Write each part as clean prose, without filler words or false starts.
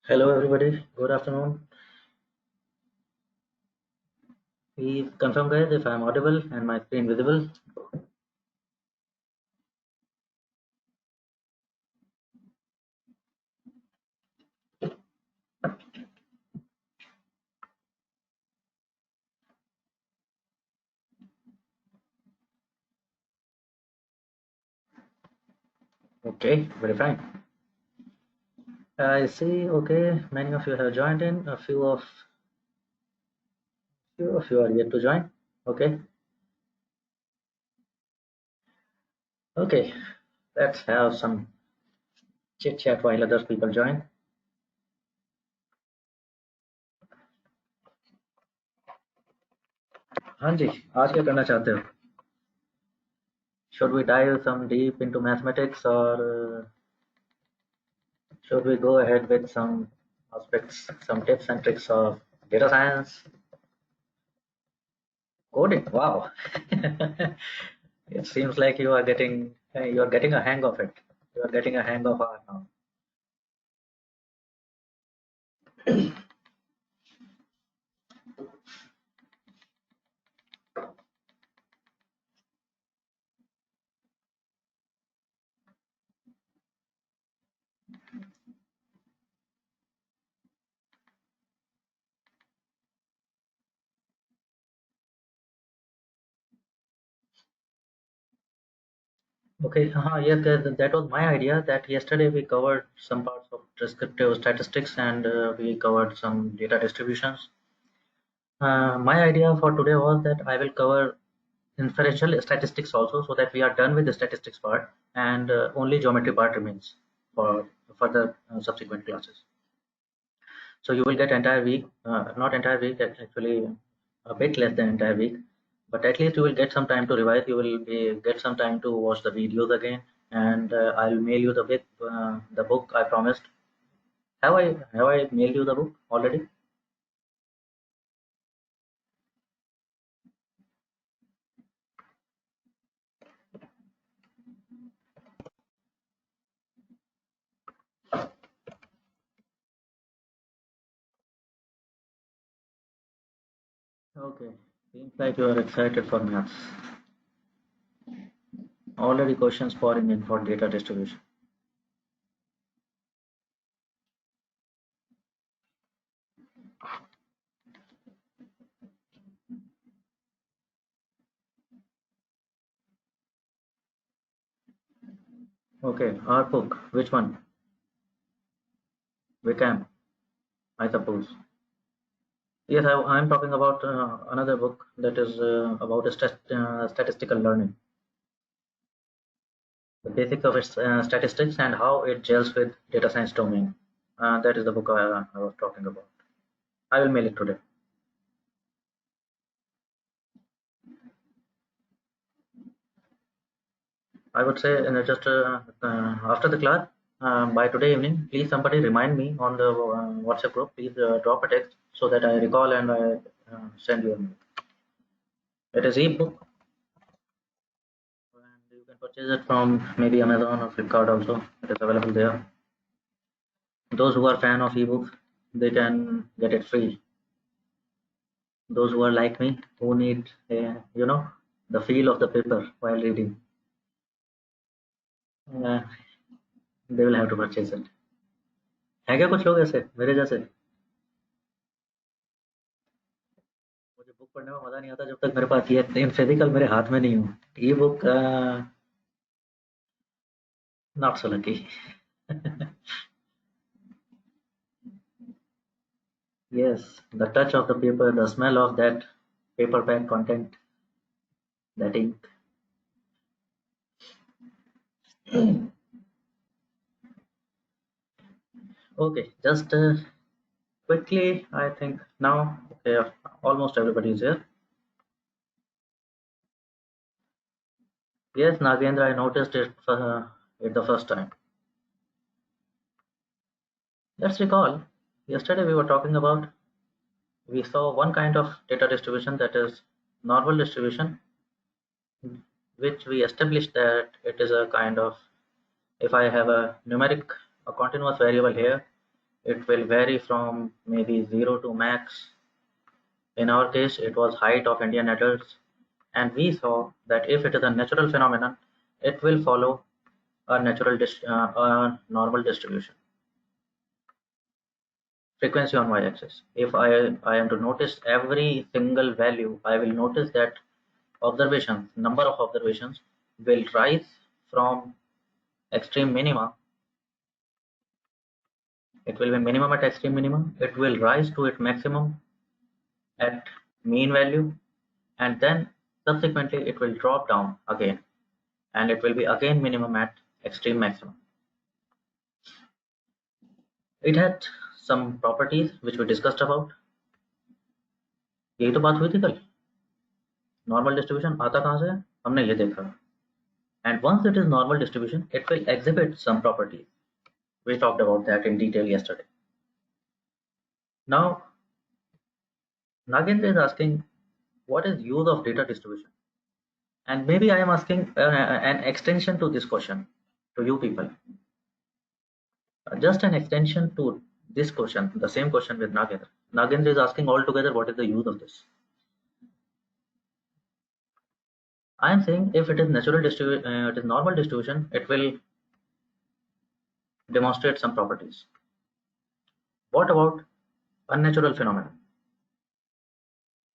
Hello everybody, good afternoon. Please confirm guys if I am audible and my screen visible. Okay, very fine. I see, okay, many of you have joined in, a few of you are yet to join. Okay, okay, let's have some chit chat while other people join. हाँ जी, आज क्या करना चाहते हो? Should we dive some deep into mathematics or should we go ahead with some aspects, some tips and tricks of data science? Coding, wow. It seems like you are getting a hang of it. You are getting a hang of art now. Okay, yes, that was my idea. That yesterday we covered some parts of descriptive statistics and we covered some data distributions. My idea for today was that I will cover inferential statistics also, so that we are done with the statistics part and only geometry part remains for further subsequent classes. So you will get entire week, not entire week, actually a bit less than entire week, but at least you will get some time to revise. You will get some time to watch the videos again, and I'll mail you the book I promised. Have I mailed you the book already? Okay, seems like you are excited for maths. Already questions pouring in for data distribution. Okay, our book. Which one? Wickham, I suppose. Yes, I'm talking about another book that is about statistical learning, the basics of its statistics and how it gels with data science domain. That is the book I was talking about. I will mail it today. I would say just after the class, by today evening, please somebody remind me on the WhatsApp group. Please drop a text so that I recall and I send you a mail. It is ebook and you can purchase it from maybe Amazon or Flipkart also. It is available there. Those who are fan of ebooks, they can get it free. Those who are like me, who need the feel of the paper while reading, uh, they will have to purchase it. है क्या कुछ लोग ऐसे मेरे जैसे? मुझे book पढ़ने में मजा नहीं आता जब तक मेरे पास ये इन फिजिकल मेरे हाथ में नहीं हो. ई book not so lucky. Yes, the touch of the paper, the smell of that paperback content, that ink. Okay, just quickly, I think now, okay, almost everybody is here. Yes, Nagendra, I noticed it the first time. Let's recall, yesterday we saw one kind of data distribution, that is normal distribution, which we established that it is a kind of, if I have a continuous variable here, it will vary from maybe 0 to max. In our case, it was height of Indian adults, and we saw that if it is a natural phenomenon, it will follow a a normal distribution. Frequency on y-axis. If I am to notice every single value, I will notice that number of observations will rise from extreme minima. It will be minimum at extreme minimum. It will rise to its maximum at mean value, and then subsequently it will drop down again, and it will be again minimum at extreme maximum. It had some properties which we discussed about. यही तो बात हुई थी कल. Normal distribution आता कहाँ से है? हमने ये देखा. And once it is normal distribution, it will exhibit some properties. We talked about that in detail yesterday. Now, Nagendra is asking, what is use of data distribution? And maybe I am asking an extension to this question to you people. Just an extension to this question, the same question with Nagendra. Nagendra is asking altogether, what is the use of this? I am saying if it is it is normal distribution, it will demonstrate some properties. What about unnatural phenomena,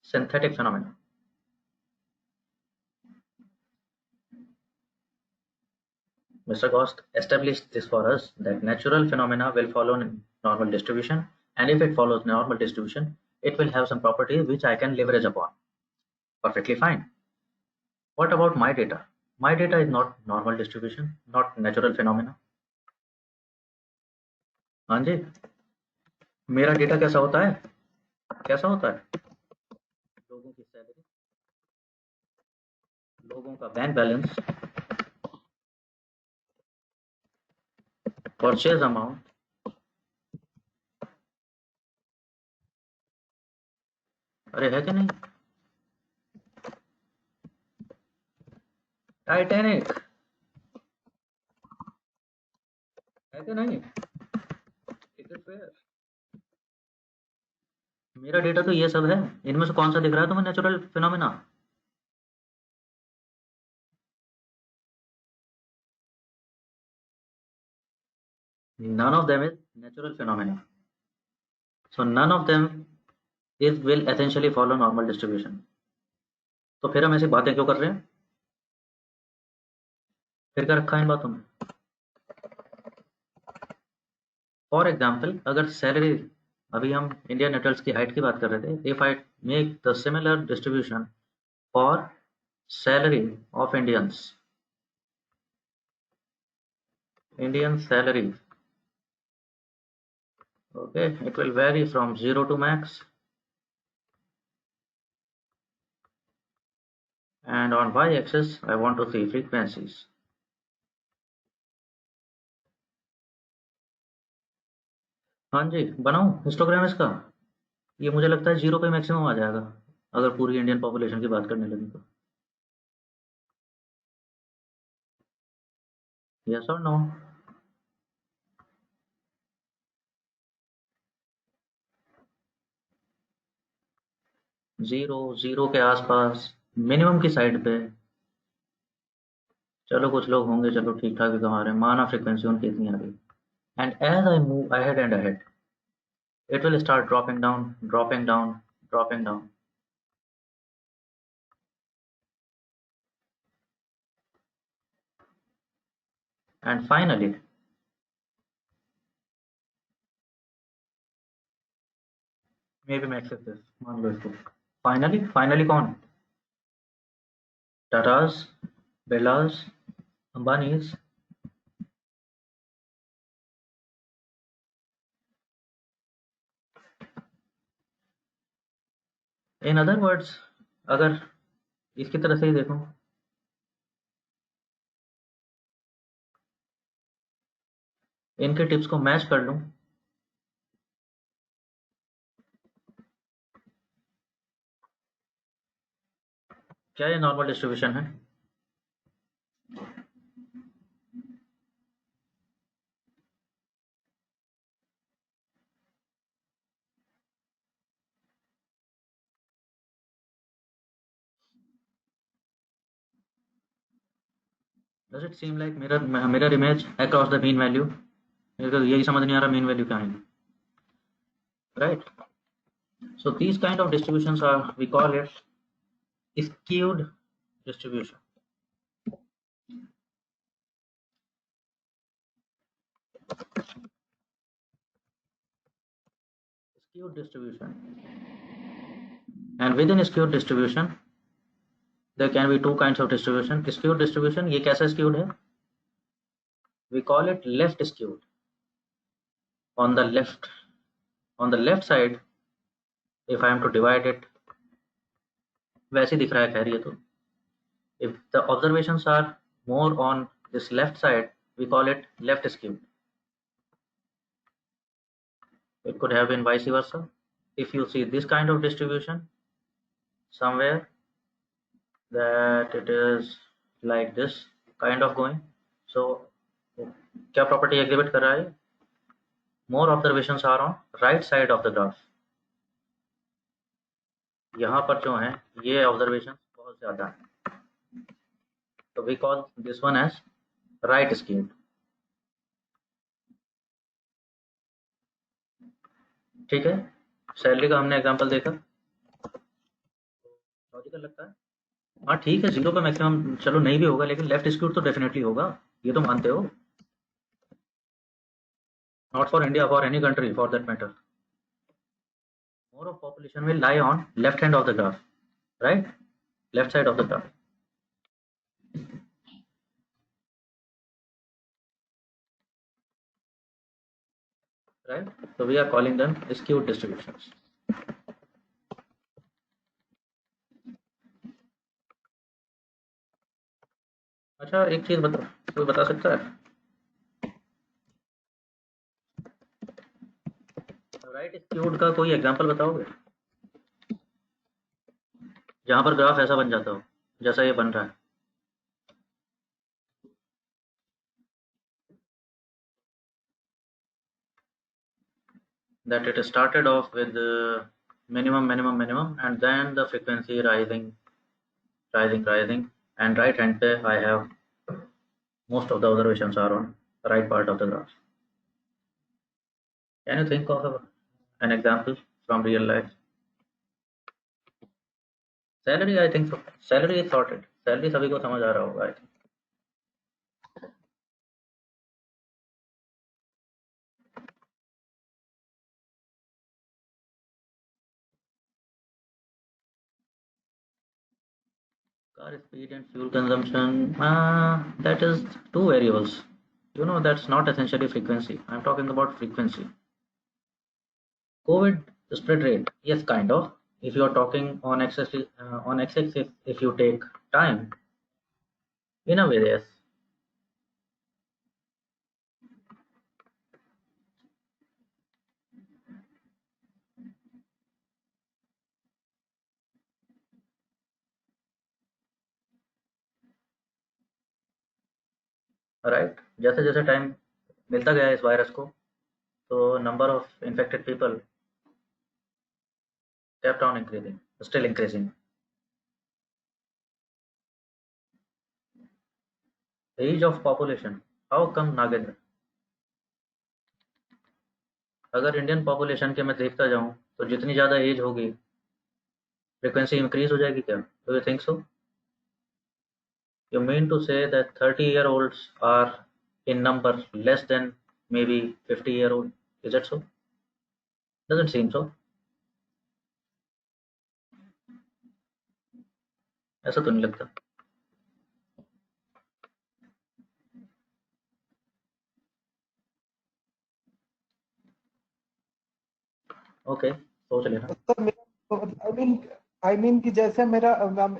synthetic phenomena? Mr. Gost established this for us, that natural phenomena will follow normal distribution, and if it follows normal distribution, it will have some properties which I can leverage upon. Perfectly fine. What about my data? My data is not normal distribution, not natural phenomena. हाँ जी, मेरा data कैसा होता है? कैसा होता है? लोगों की सैलरी, लोगों का बैंक बैलेंस, परचेज अमाउंट, अरे है कि नहीं? टाइटैनिक है कि नहीं? Ticket fair. मेरा डेटा तो ये सब है. इनमें से कौन सा दिख रहा है तुम्हें natural phenomena? None of them is natural phenomena. So none of them is will essentially follow normal distribution. तो फिर हम ऐसी बातें क्यों कर रहे हैं? फिर क्या रखा है इन बातों में? फॉर एग्जाम्पल, अगर सैलरी, अभी हम इंडियन एडल्ट्स की हाइट की बात कर रहे थे, if I make the similar distribution for salary of Indian salary, okay, it will vary from 0 to max, and on y-axis I want to see frequencies. हाँ जी, बनाऊं हिस्टोग्राम इसका? ये मुझे लगता है 0 पे मैक्सिमम आ जाएगा अगर पूरी इंडियन पॉपुलेशन की बात करने लगे तो. यस और नो? जीरो के आसपास, मिनिमम की साइड पे. चलो कुछ लोग होंगे, चलो ठीक ठाक भी कमा रहे हैं, माना फ्रीक्वेंसी उनकी इतनी आ गई. And as I move ahead and ahead, it will start dropping down, dropping down, dropping down. And finally, maybe मैं accept this, मान लो इसको. Finally कौन? Tatas, Birlas, Ambanis. In other words, अगर इसकी तरह से ही देखो, इनके टिप्स को मैच कर लूं, क्या ये नॉर्मल डिस्ट्रीब्यूशन है? Does it seem like mirror image across the mean value? because यही समझ नहीं आ रहा mean value क्या है, right? So these kind of distributions are, we call it skewed distribution. Skewed distribution. And within skewed distribution there can be two kinds of distribution. Skewed distribution, ये कैसा skewed है? We call it left skewed. On the left side, if I am to divide it, वैसे दिख रहा है, खैर ये तो, if the observations are more on this left side, we call it left skewed. It could have been vice versa. If you see this kind of distribution somewhere, that it is like this kind of going, so क्या property exhibit कर रहा है? More observations are on right side of the graph. यहाँ पर जो है ये observations बहुत ज्यादा है, so we call this one as right skewed. ठीक है, सैलरी का हमने एग्जांपल देखा, लॉजिकल लगता है। हाँ ठीक है, जीरो पे मैक्सिमम चलो नहीं भी होगा, लेकिन लेफ्ट स्क्यूड तो डेफिनेटली होगा, ये तो मानते हो। Not for India, for any country for that matter, more of population will lie on left hand of the graph, right, left side of the graph, right. So we are calling them skewed distributions. अच्छा एक चीज बता, कोई बता सकता है, right skewed का कोई एग्जांपल बताओगे जहां पर ग्राफ ऐसा बन जाता हो जैसा ये बन रहा है? That it started off with minimum, and then the frequency rising, and right hand पे I have most of the observations are on right part of the graph. Can you think of an example from real life? Salary, I think so. Salary is sorted. Salary सभी को समझ आ रहा होगा, I think. Car speed and fuel consumption, that is two variables. You know, that's not essentially frequency. I'm talking about frequency. COVID spread rate, yes, kind of. If you are talking on x-axis, if you take time, in a way, yes. Right, जैसे जैसे time मिलता गया इस virus को, तो number of infected people kept on increasing, still increasing. Age of population, how come, Nagendra? अगर Indian population के मैं देखता जाऊं तो जितनी ज़्यादा एज होगी फ्रीक्वेंसी इंक्रीज हो जाएगी क्या? Do you think so? You mean to say that 30-year-olds are in number less than maybe 50-year-old? Is that so? Doesn't seem so. ऐसा तो नहीं लगता। ओके, सोच लेना। सर मेरा आई मीन कि जैसे मेरा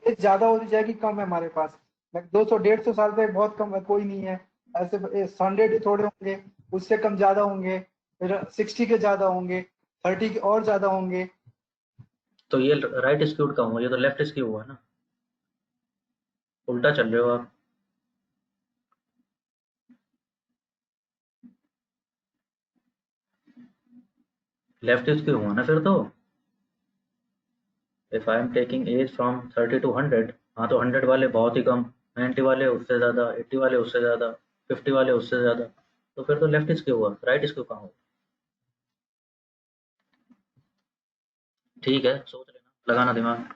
एज ज्यादा होती जाएगी, कम है हमारे पास, 200-150 साल तक बहुत कम है, कोई नहीं है। ऐसे 100 थोड़े होंगे, उससे कम ज्यादा होंगे, फिर 60 के ज्यादा होंगे, 30 के और ज्यादा होंगे। तो ये राइट स्क्यूड का हुआ, ये तो लेफ्ट स्क्यू हुआ ना, उल्टा चल रहे हो आप। लेफ्ट स्क्यू हुआ ना फिर तो। If I am taking age from 30 to 100, हाँ तो 100 वाले बहुत ही कम 90 वाले उससे ज़्यादा, 80 वाले उससे ज़्यादा, 50 वाले उससे ज़्यादा, तो फिर तो लेफ्ट इसके हुआ, राइट इसके कहाँ हुआ? ठीक है, सोच लेना, लगाना दिमाग।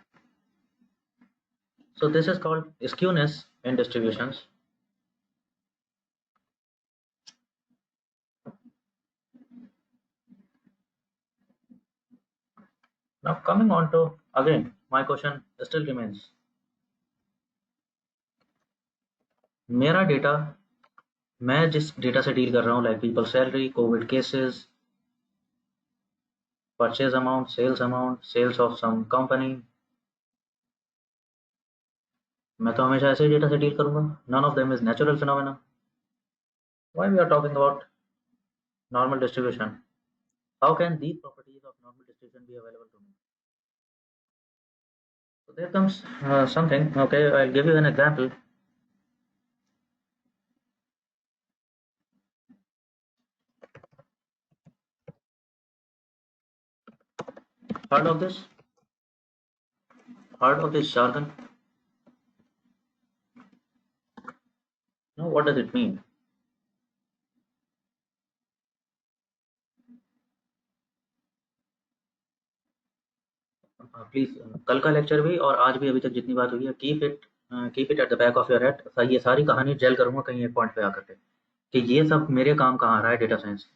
So this is called skewness in distributions. Now coming on to, again my question still remains, मेरा डेटा, मैं जिस डेटा से डील कर रहा हूँ, like people salary, covid cases, purchase amount, sales of some company, मैं तो हमेशा ऐसे ही डेटा से डील करूंगा। None of them is natural phenomena. Why we are talking about normal distribution? How can these properties of normal distribution be available to me? So there comes something. Okay, I'll give you an example. Heard of this? Heard of this jargon? No, what does it mean? Please, कल का lecture भी और आज भी अभी तक जितनी बात हुई है, keep it at the back of your head. ये सारी कहानी जेल करूंगा कहीं एक पॉइंट पे आकर के कि ये सब मेरे काम कहाँ आ रहा है data science.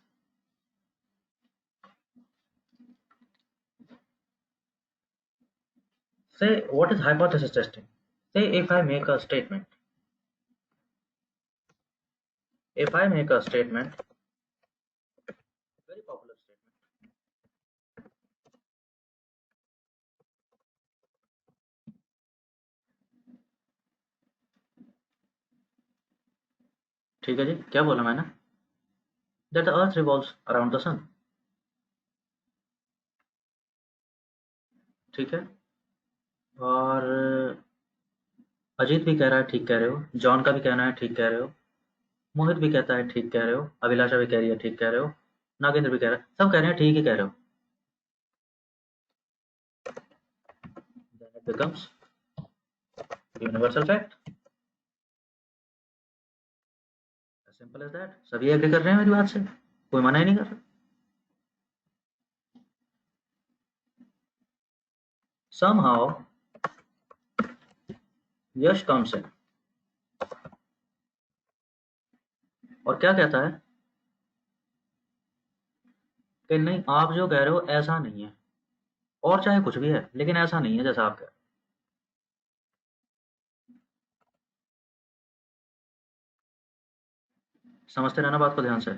Say what is hypothesis testing? Say if I make a statement, very popular statement, ठीक है जी, क्या बोला मैंने? That the earth revolves around the sun, ठीक है। और अजीत भी कह रहा है ठीक कह रहे हो, जॉन का भी कहना है ठीक कह रहे हो, मोहित भी कहता है ठीक कह रहे हो, अभिलाषा भी कह रही है ठीक कह रहे हो, नागेंद्र भी कह रहा है, सब कह रहे हैं ठीक ही कह रहे हो। Then it becomes universal fact, as simple as that। सभी एग्री कर रहे हैं मेरी बात से, कोई मना ही नहीं कर रहा। Somehow यश comes in और क्या कहता है कि नहीं, आप जो कह रहे हो ऐसा नहीं है, और चाहे कुछ भी है लेकिन ऐसा नहीं है जैसा आप कह रहे हो। समझते रहना बात को ध्यान से।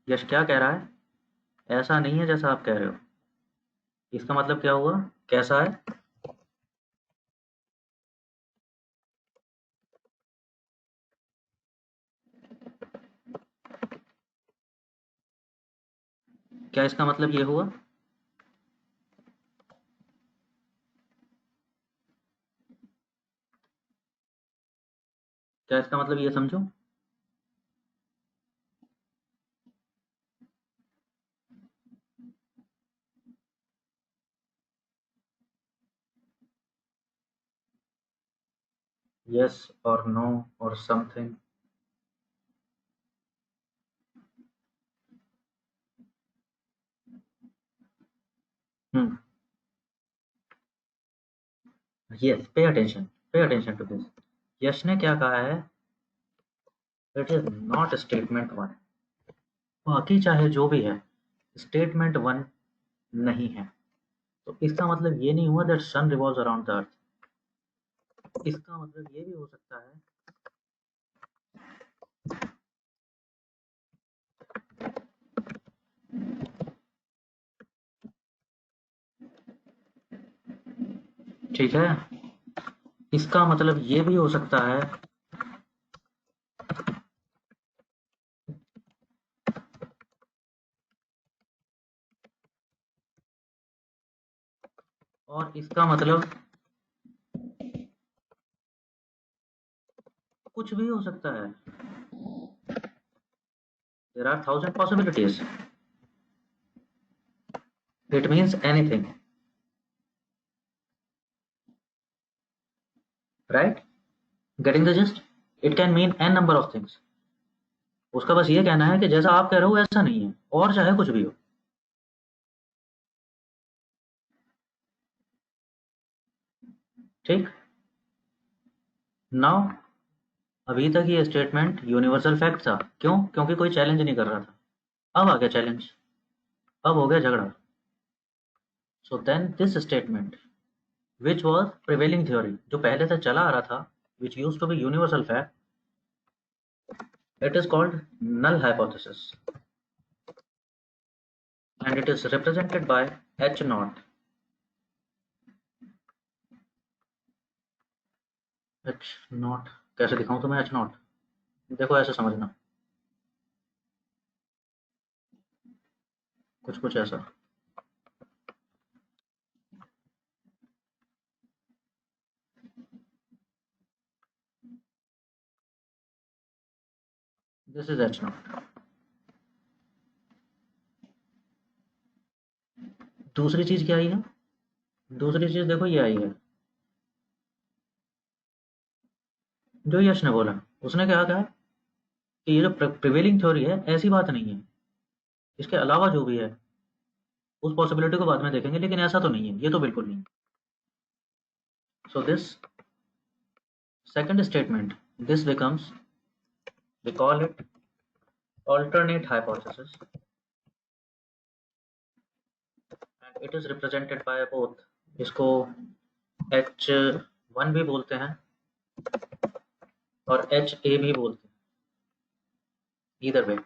यश क्या कह रहा है? ऐसा नहीं है जैसा आप कह रहे हो। इसका मतलब क्या हुआ? कैसा है? क्या इसका मतलब ये हुआ? क्या इसका मतलब ये समझो? यस और नो और something. Hmm, yes, pay attention to this. Yash ने क्या कहा है? It is not statement one. बाकी चाहे जो भी है, स्टेटमेंट वन नहीं है। तो इसका मतलब ये नहीं हुआ that sun revolves around the earth. इसका मतलब ये भी हो सकता है, ठीक है, इसका मतलब ये भी हो सकता है, और इसका मतलब कुछ भी हो सकता है। There are thousand possibilities. It means anything, right? Getting the just? It can mean an number of things. उसका बस ये कहना है कि जैसा आप कह रहे हो ऐसा नहीं है, और चाहे कुछ भी हो। ठीक। नाउ, अभी तक ये स्टेटमेंट यूनिवर्सल फैक्ट था। क्यों? क्योंकि कोई चैलेंज नहीं कर रहा था। अब आ गया चैलेंज, अब हो गया झगड़ा। So then this statement which was prevailing theory, जो पहले से चला आ रहा था, which use to be universal fact, it is called null hypothesis and it is represented by h naught। h naught कैसे दिखाऊं तुम्हें? h naught देखो, ऐसे समझना, कुछ कुछ ऐसा। This is h naught। दूसरी चीज क्या आई है? दूसरी चीज देखो, ये आई है जो यश ने बोला। उसने क्या कहा कि ये जो प्रिवेलिंग थ्योरी है, ऐसी बात नहीं है, इसके अलावा जो भी है उस पॉसिबिलिटी को बाद में देखेंगे, लेकिन ऐसा तो नहीं है, ये तो बिल्कुल नहीं। So this second statement, this becomes, we call it alternate hypothesis and it is represented by both, इसको H1 भी बोलते हैं और HA भी बोलते हैं, either way,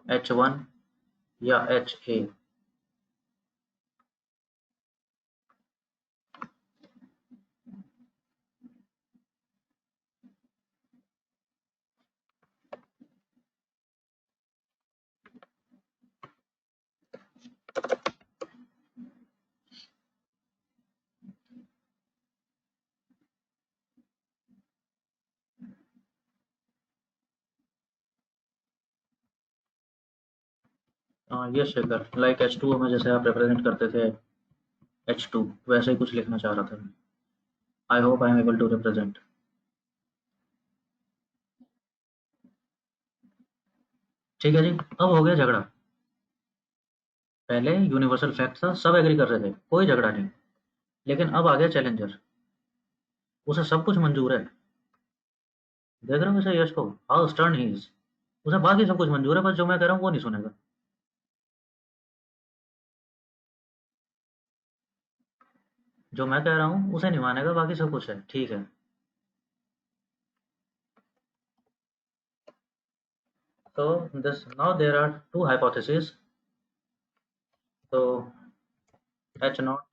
H1 या HA। ये शेखर, लाइक H2O में जैसे आप रिप्रेजेंट करते थे H2, वैसे ही कुछ लिखना चाह रहा था मैं। I hope I am able to represent. ठीक है जी। अब हो गया झगड़ा। पहले यूनिवर्सल फैक्ट था, सब एग्री कर रहे थे, कोई झगड़ा नहीं। लेकिन अब आ गया चैलेंजर, उसे सब कुछ मंजूर है। देख रहे हो वैसे यश को, हाउ स्टर्न ही इज। उसे बाकी सब कुछ मंजूर है, बस जो मैं कह रहा हूँ वो नहीं सुनेगा। जो मैं कह रहा हूँ उसे नहीं मानेगा, बाकी सब कुछ है, ठीक है। तो this now there are two hypothesis. तो एच नॉट,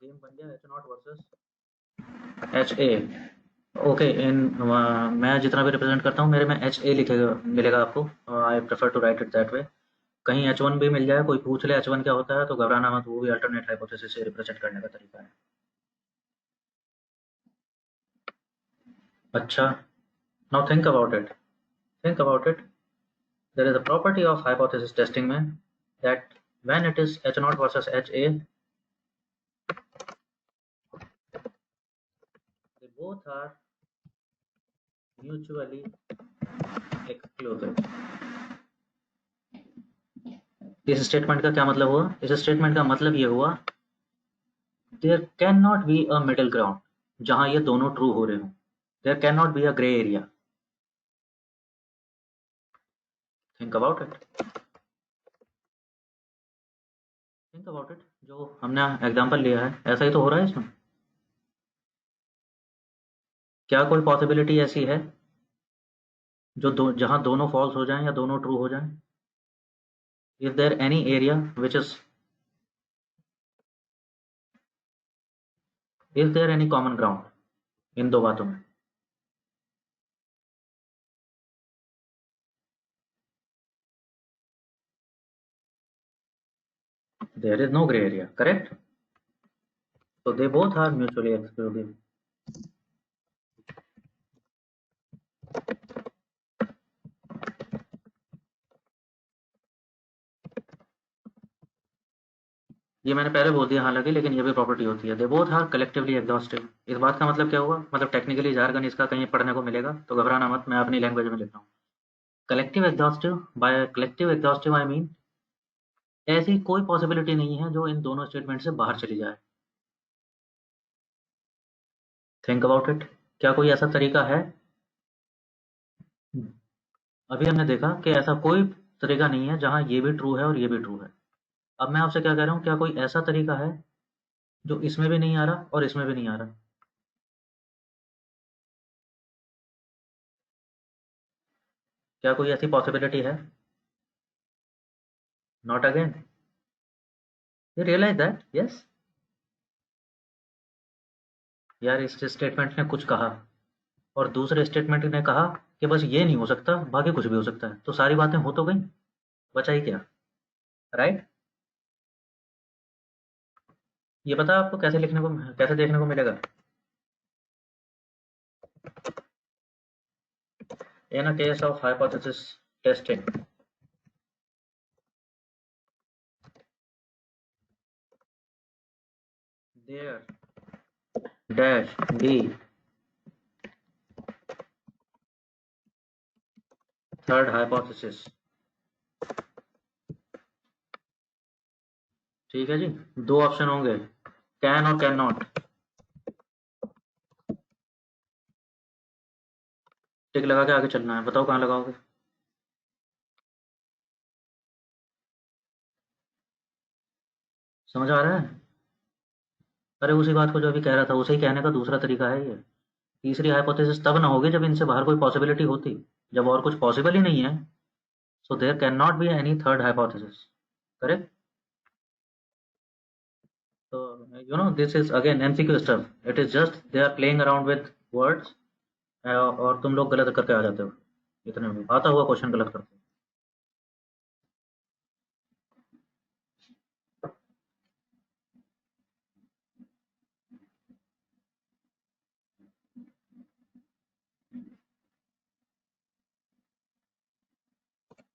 गेम बन गया H not versus H A. Okay, इन मैं जितना भी रिप्रेजेंट करता हूँ, मेरे में एच ए लिखेगा, मिलेगा आपको। I prefer to write it that way. कहीं एच वन भी मिल जाए, कोई पूछ ले एच वन क्या होता है, तो घबराना मत, वो भी अल्टरनेट हाइपोथेसिस से रिप्रेजेंट करने का तरीका है। अच्छा, now think about it, think about it. There is a property of hypothesis testing में that when it is H not versus H A, they both are mutually exclusive। इस statement का क्या मतलब हुआ? इस स्टेटमेंट का मतलब ये हुआ, there can not be a middle ground जहां ये दोनों ट्रू हो रहे हो। There can not be a grey area. Think about it, think about it. जो हमने एग्जांपल लिया है, ऐसा ही तो हो रहा है इसमें। क्या कोई पॉसिबिलिटी ऐसी है जो जहां दोनों फॉल्स हो जाएं या दोनों ट्रू हो जाएं? Is there any area which is there any common ground in दो बातों में? There is no grey area, correct. So they both are mutually exclusive। ये मैंने पहले बोल दिया हालांकि, लेकिन ये भी प्रॉपर्टी होती है। They both are collectively exhaustive. इस बात का मतलब क्या हुआ, मतलब टेक्निकली जार्गन इसका कहीं पढ़ने को मिलेगा तो घबराना मत, मैं अपनी लैंग्वेज में लिख रहा हूँ। Collective exhaustive, by collective exhaustive I mean ऐसी कोई पॉसिबिलिटी नहीं है जो इन दोनों स्टेटमेंट से बाहर चली जाए। थिंक अबाउट इट, क्या कोई ऐसा तरीका है? अभी हमने देखा कि ऐसा कोई तरीका नहीं है जहाँ ये भी ट्रू है और ये भी ट्रू है। अब मैं आपसे क्या कह रहा हूँ, क्या कोई ऐसा तरीका है जो इसमें भी नहीं आ रहा और इसमें भी नहीं आ रहा? क्या कोई ऐसी पॉसिबिलिटी है? Not again, you realise that, yes. यार इस स्टेटमेंट ने कुछ कहा और दूसरे स्टेटमेंट ने कहा कि बस ये नहीं हो सकता, बाकी कुछ भी हो सकता है, तो सारी बातें हो तो गई, बचा ही क्या? राइट। ये पता है आपको कैसे लिखने को, कैसे देखने को मिलेगा? In a case of hypothesis testing, there dash be third hypothesis. ठीक है जी, दो ऑप्शन होंगे, कैन और कैन नॉट। टिक लगा के आगे चलना है, बताओ कहाँ लगाओगे? समझ आ रहा है? अरे उसी बात को जो अभी कह रहा था उसे ही कहने का दूसरा तरीका है ये। तीसरी हाइपोथेसिस तब ना होगी जब इनसे बाहर कोई पॉसिबिलिटी होती। जब और कुछ पॉसिबल ही नहीं है, so there can not be any third hypothesis. Correct? तो this is again MCQ stuff, it is just they are playing around with words, और तुम लोग गलत करके आ जाते हो, इतने में आता हुआ क्वेश्चन गलत करते हो।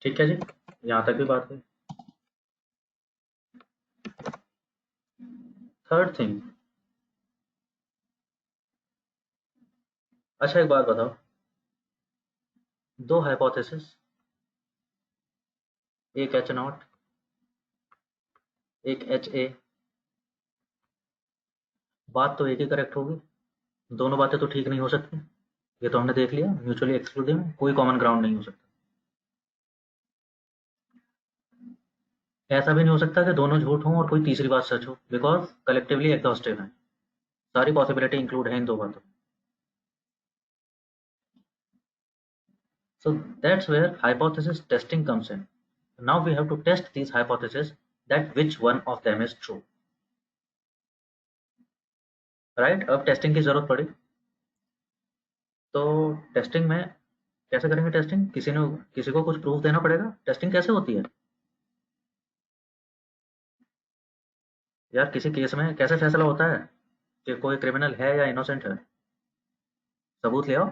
ठीक है जी, यहाँ तक भी बात है। थर्ड थिंग, अच्छा एक बात बताओ, दो हाइपोथेसिस, एक एच नॉट, एक एच ए, बात तो एक ही करेक्ट होगी, दोनों बातें तो ठीक नहीं हो सकती। ये तो हमने देख लिया, म्यूचुअली एक्सक्लूडिंग, कोई कॉमन ग्राउंड नहीं हो सकता। ऐसा भी नहीं हो सकता कि दोनों झूठ हों और कोई तीसरी बात सच हो, बिकॉज कलेक्टिवली एग्जॉस्टिव है, सारी पॉसिबिलिटी इंक्लूड है इन दो बातों। So that's where hypothesis testing comes in. Now we have to test these hypotheses that which one of them is true. Right, अब टेस्टिंग की जरूरत पड़ी, तो टेस्टिंग में कैसे करेंगे टेस्टिंग? किसी को कुछ प्रूफ देना पड़ेगा। टेस्टिंग कैसे होती है यार? किसी केस में कैसे फैसला होता है कि कोई क्रिमिनल है या इनोसेंट है? सबूत ले आओ।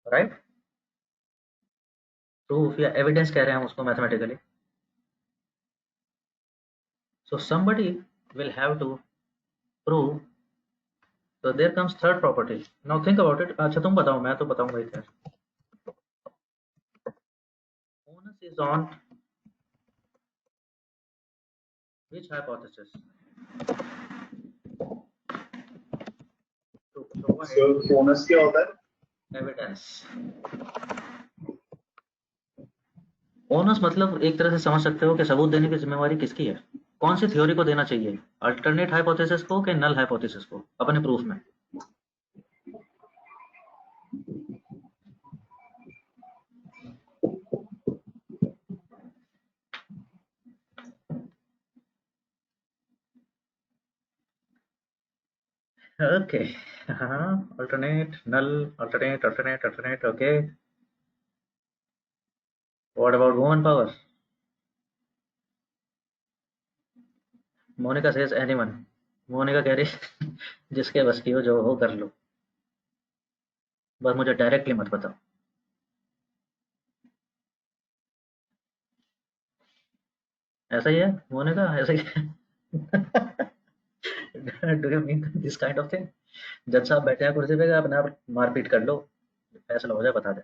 राइट, प्रूफ या एविडेंस कह रहे हैं हम उसको mathematically. So somebody will have to prove, so there comes third property. Now think about it, अच्छा तुम बताओ, मैं तो बताऊंगा ही खैर। onus is on which hypothesis to provide bonus क्या होता है? evidence। ओनस मतलब एक तरह से समझ सकते हो कि सबूत देने की जिम्मेवारी किसकी है, कौन सी थ्योरी को देना चाहिए, अल्टरनेट हाइपोथेसिस को कि नल हाइपोथेसिस को अपने प्रूफ में। ओके, हाँ, alternate null, alternate alternate alternate, okay. What about woman power? Monica says anyone. Monica कह रही जिसके बस की हो जो हो कर लो, बस मुझे डायरेक्टली मत बताओ। ऐसा ही है होने का, ऐसा ही है। Do you mean this kind of thing? जज साहब बैठे हैं कुर्सी पे, अपने आप मारपीट कर लो, फैसला हो जाए, बता दे,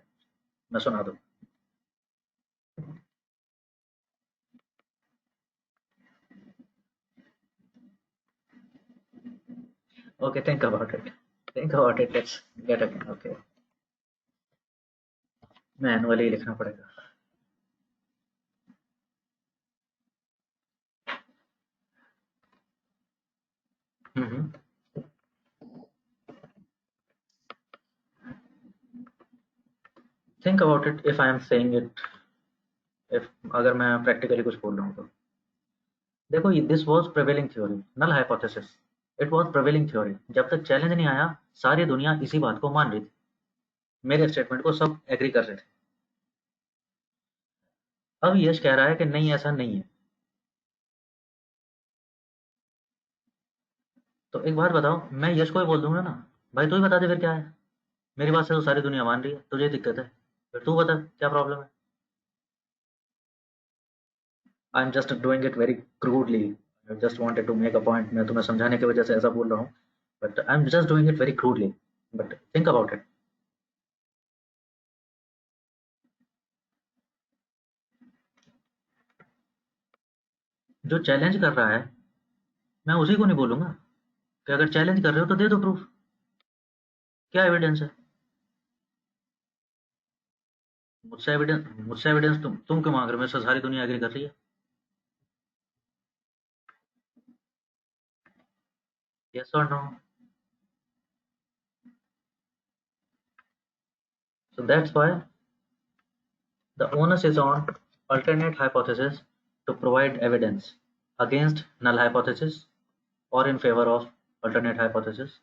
मैं सुना दूं। Okay, think about it, think about it, let's get again. Okay, manually लिखना पड़ेगा। Hmm. Think about it if I am saying it, if अगर मैं प्रैक्टिकली कुछ बोल रहा हूँ तो देखो, this was prevailing theory, null hypothesis. It was prevailing theory, जब तक चैलेंज नहीं आया सारी दुनिया इसी बात को मान रही थी, मेरे स्टेटमेंट को सब एग्री कर रहे थे। अब यश कह रहा है कि नहीं, ऐसा नहीं है। तो एक बात बताओ, मैं यश को ही बोल दूंगा ना, भाई तू ही बता दे फिर क्या है, मेरी बात से तो सारी दुनिया मान रही है, तुझे दिक्कत है, फिर तू बता क्या प्रॉब्लम है। I am just doing it very crudely, I just wanted to make a point, मैं तुम्हें समझाने की वजह से ऐसा बोल रहा हूँ, but I am just doing it very crudely, but think about it. जो चैलेंज कर रहा है, मैं उसी को नहीं बोलूंगा कि अगर चैलेंज कर रहे हो तो दे दो प्रूफ, क्या एविडेंस है। मुझसे एविडेंस तुम क्यों मांग रहे हो, मेरे से सारी दुनिया एग्री कर रही है। यस और no? So that's why the onus is on alternate hypothesis to provide evidence against null hypothesis or in favor of alternate hypothesis.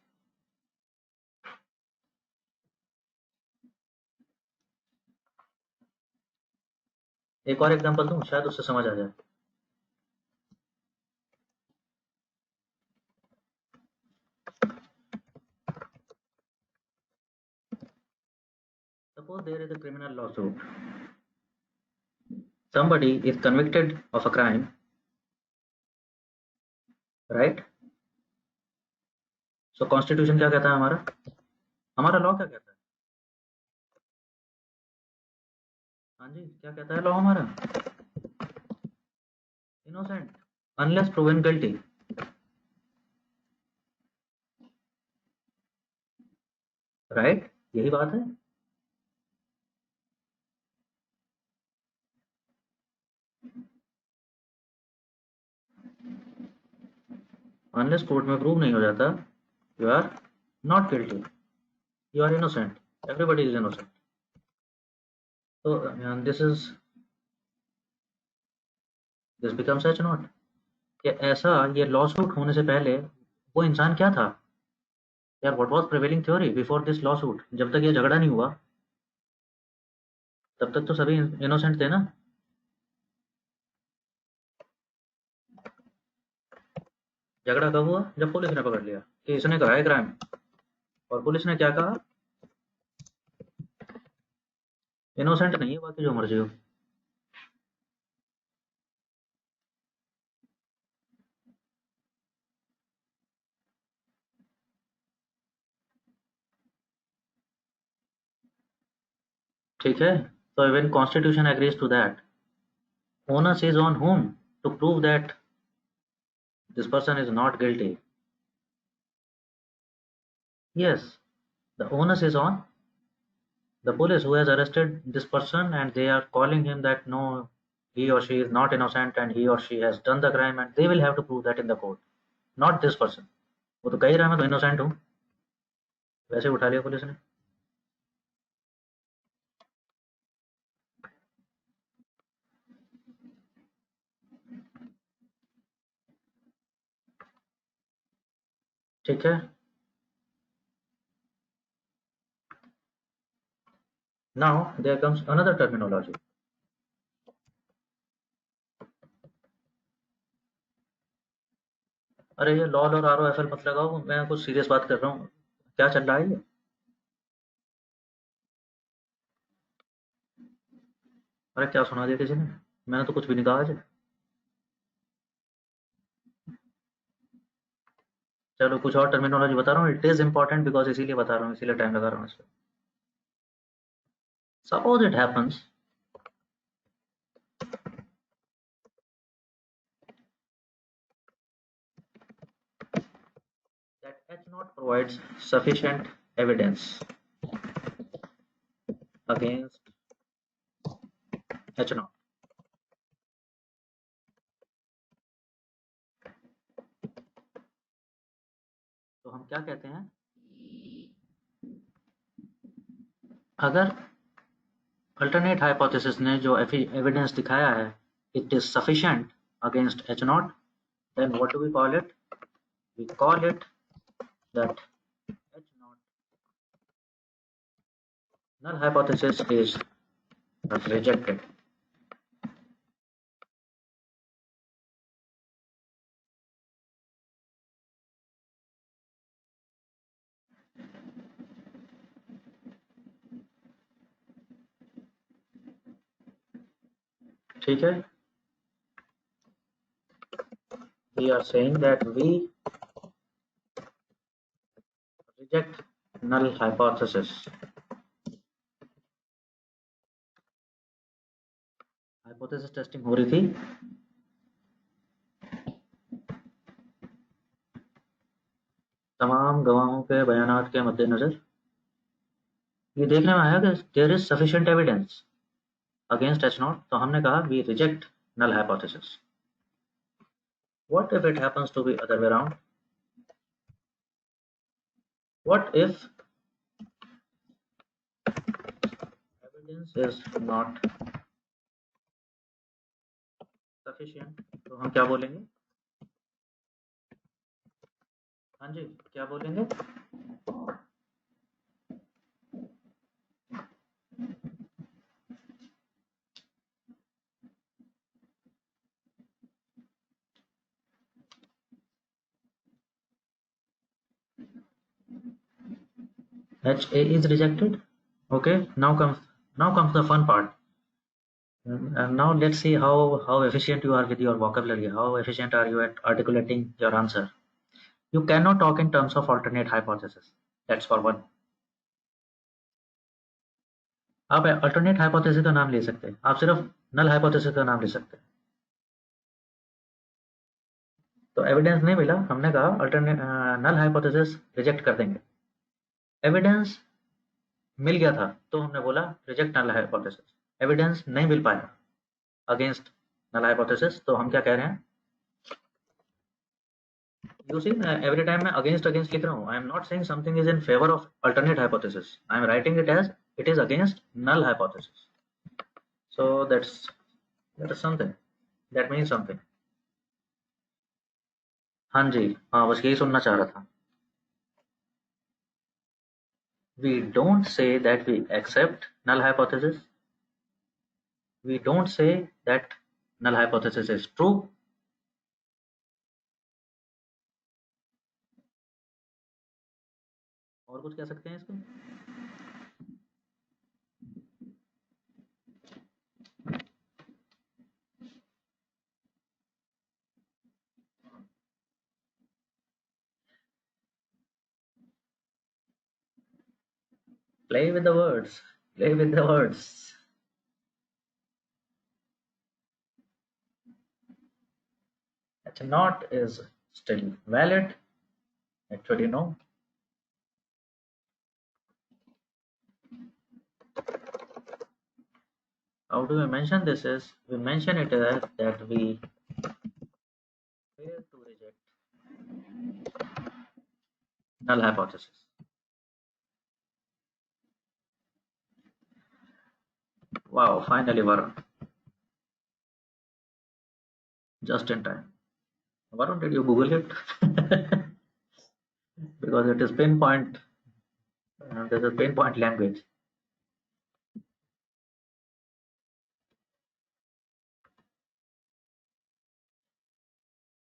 एक और एग्जांपल दूं, शायद उससे समझ आ जाए। Suppose there is a criminal lawsuit. Somebody is convicted of a crime, right? So constitution क्या कहता है हमारा, हमारा लॉ क्या कहता है? हाँ जी, क्या कहता है लॉ हमारा? Innocent unless proven guilty, right? यही बात है। अनलेस कोर्ट में प्रूव नहीं हो जाता, you are not guilty, you are innocent, everybody is innocent. तो दिस बिकम्स सच नॉट, कि ऐसा ये लॉ सूट होने से पहले वो इंसान क्या था यार, what was prevailing theory before this law suit, जब तक ये झगड़ा नहीं हुआ तब तक तो सभी इनोसेंट थे ना। झगड़ा कब हुआ, जब पुलिस ने पकड़ लिया कि इसने करा है क्राइम, और पुलिस ने क्या कहा, इनोसेंट नहीं है, बाकी जो मर्जी हो। ठीक है, तो even constitution agrees to that, onus is on whom to prove that this person is not guilty? Yes, the onus is on the police who has arrested this person, and they are calling him that no, he or she is not innocent and he or she has done the crime, and they will have to prove that in the court, not this person। वो तो कह ही रहा है मैं तो innocent हूँ, वैसे उठा लिया पुलिस ने। ठीक है, now there comes another terminology। अरे ये लॉल और आर ओ एफ एल मत लगाओ, मैं कुछ सीरियस बात कर रहा हूँ, क्या चल रहा है ये? अरे क्या सुना दिया किसी ने, मैंने तो कुछ भी नहीं कहा आज। चलो कुछ और टर्मिनोलॉजी बता रहा हूँ, इट इज इम्पोर्टेंट बिकॉज इसीलिए बता रहा हूँ, इसीलिए टाइम लगा रहा हूँ इसमें। Suppose it happens that H naught provides sufficient evidence against H naught. तो हम क्या कहते हैं, अगर अल्टरनेट हाइपोथेसिस ने जो एविडेंस दिखाया है it is sufficient against H naught, then what do we call it? We call it that H naught null hypothesis is rejected. ठीक है, we are saying that we reject null hypothesis. Hypothesis testing हो रही थी, तमाम गवाहों के बयानात के मद्देनजर ये देखने में आया कि there is sufficient evidence against H naught, तो हमने कहा we reject null hypothesis. What if it happens to be other way around? What if evidence is not sufficient? तो हम क्या बोलेंगे? हाँ जी, क्या बोलेंगे? HA is rejected. Okay, now comes the fun part. And now let's see how efficient you are with your vocabulary. How efficient are you at articulating your answer? You cannot talk in terms of alternate hypothesis. That's for one. आप alternate hypothesis का नाम ले सकते हैं, आप सिर्फ null hypothesis का नाम ले सकते हैं. तो एविडेंस नहीं मिला, हमने कहा अल्टरनेट नल हाइपोथेसिस रिजेक्ट कर देंगे. एविडेंस मिल गया था तो हमने बोला रिजेक्ट नल हाइपोथेसिस. एविडेंस नहीं मिल पाया अगेंस्ट नल हाइपोथेसिस, तो हम क्या कह रहे हैं, यू सी एवरी टाइम मैं अगेंस्ट अगेंस्ट लिख रहा हूँ. I am not saying something is in favour of alternate hypothesis, I am writing it as it is against null hypothesis. So that is something, that means something. हाँ जी, हाँ बस यही सुनना चाह रहा था. We don't say that we accept null hypothesis. We don't say that null hypothesis is true. और कुछ कह सकते हैं इसको? Play with the words. Play with the words. H naught is still valid. Actually, no. How do we mention this? Is we mention it as that we fail to reject null hypothesis. Wow! Finally, Varun. Just in time. Varun, did you Google it? Because it is pinpoint. There's a pinpoint language.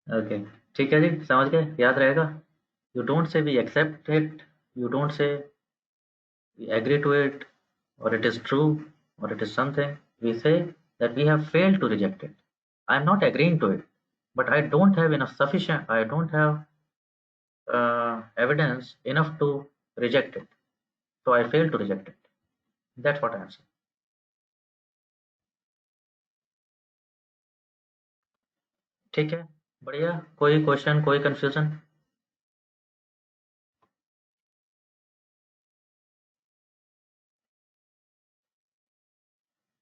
Okay, ठीक है जी, समझ गए, याद रहेगा. You don't say we accept it, you don't say we agree to it, और it is true, or it is something. We say that we have failed to reject it. I am not agreeing to it, but I don't have evidence enough to reject it. So I failed to reject it. That's what I am saying. ठीक है, बढ़िया. कोई question, कोई confusion?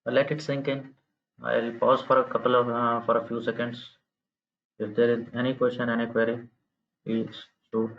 Let it sink in. I'll pause for a few seconds. If there is any question, any query, please shoot.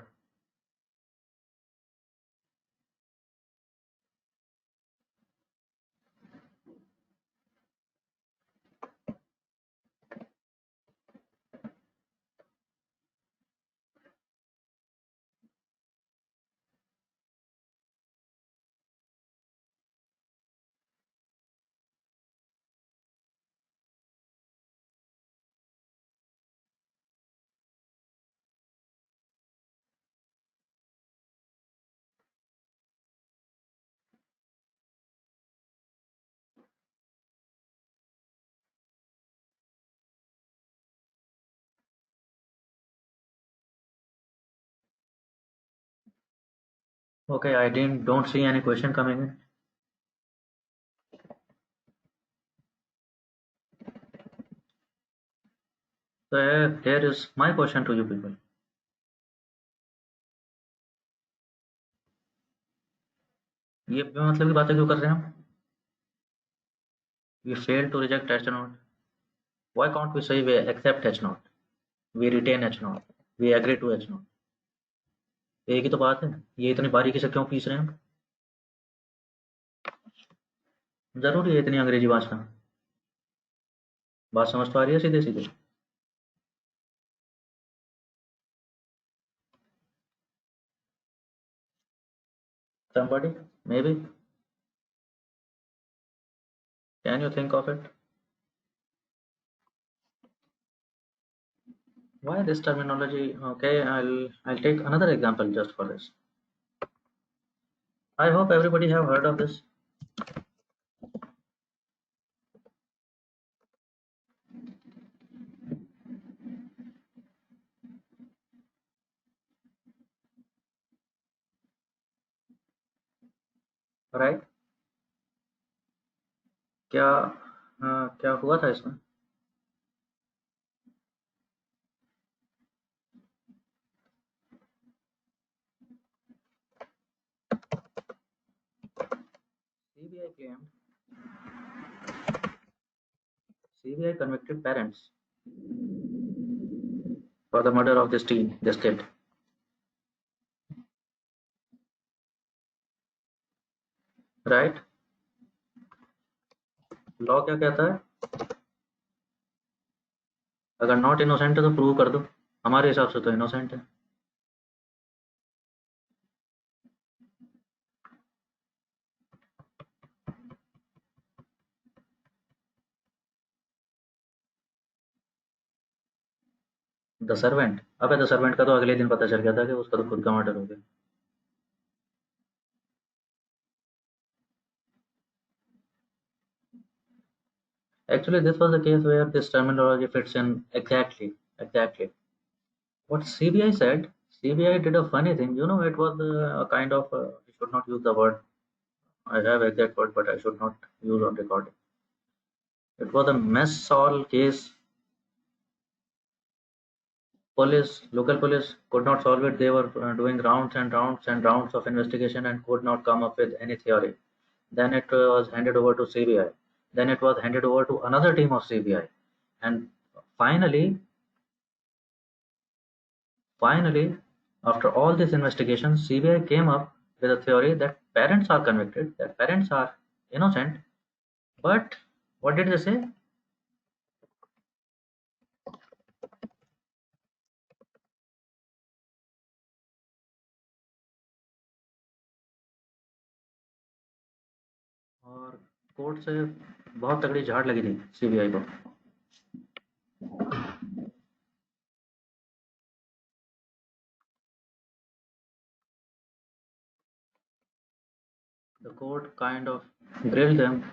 Okay, I don't see any question coming in. So here is my question to you people. ये मतलब की बातें क्यों कर रहे हैं हम? We fail to reject H naught. Why can't we say we accept H naught? We retain H naught. We agree to H naught. एक ही तो बात है. ये इतनी बारीकी से क्यों पीस रहे हैं हम? जरूरी है इतनी अंग्रेजी भाषा? बात समझ तो आ रही है सीधे सीधे? Somebody, maybe. Can you think of it? Why this terminology? Okay, I'll take another example just for this. I hope everybody have heard of this. Right? क्या क्या हुआ था इसमें? CBI claimed CBI convicted parents for the murder of this kid. Right? Law क्या कहता है? अगर not innocent है तो प्रूव कर दो. हमारे हिसाब से तो इनोसेंट है. The servant? अबे द सर्वेंट का तो अगले दिन पता चल गया था कि उसका तो खुद का मर्डर हो गया. Actually, this was the case where this terminology fits in exactly. Exactly. What CBI said, CBI did a funny thing. You know, it was a kind of, I should not use the word, I have exact word, but I should not use on recording. It was a mess solve case. Local police could not solve it. They were doing rounds and rounds and rounds of investigation and could not come up with any theory. Then it was handed over to CBI. Then it was handed over to another team of CBI. And finally, Finally, after all this investigation, CBI came up with a theory that parents are convicted, that parents are innocent. But what did they say? और court से बहुत तगड़ी झाड़ लगी थी CBI को. The court kind of grilled them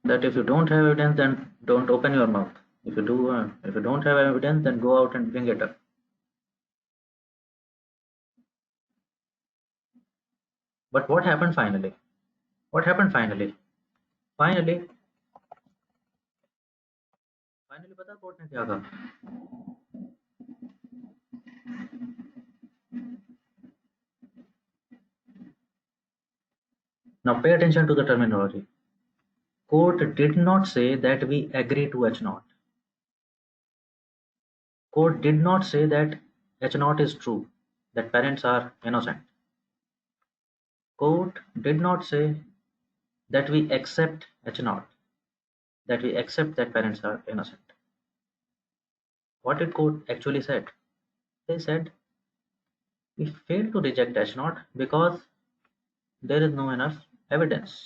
that if you don't have evidence, then don't open your mouth. If you don't have evidence, then go out and bring it up. But what happened finally? What happened finally? Finally, finally, पता court ने क्या कहा? Now pay attention to the terminology. Court did not say that we agree to H naught. Court did not say that H naught is true, that parents are innocent. Court did not say that we accept H naught, that we accept that parents are innocent. What did court actually said? They said we fail to reject H naught because there is no enough evidence.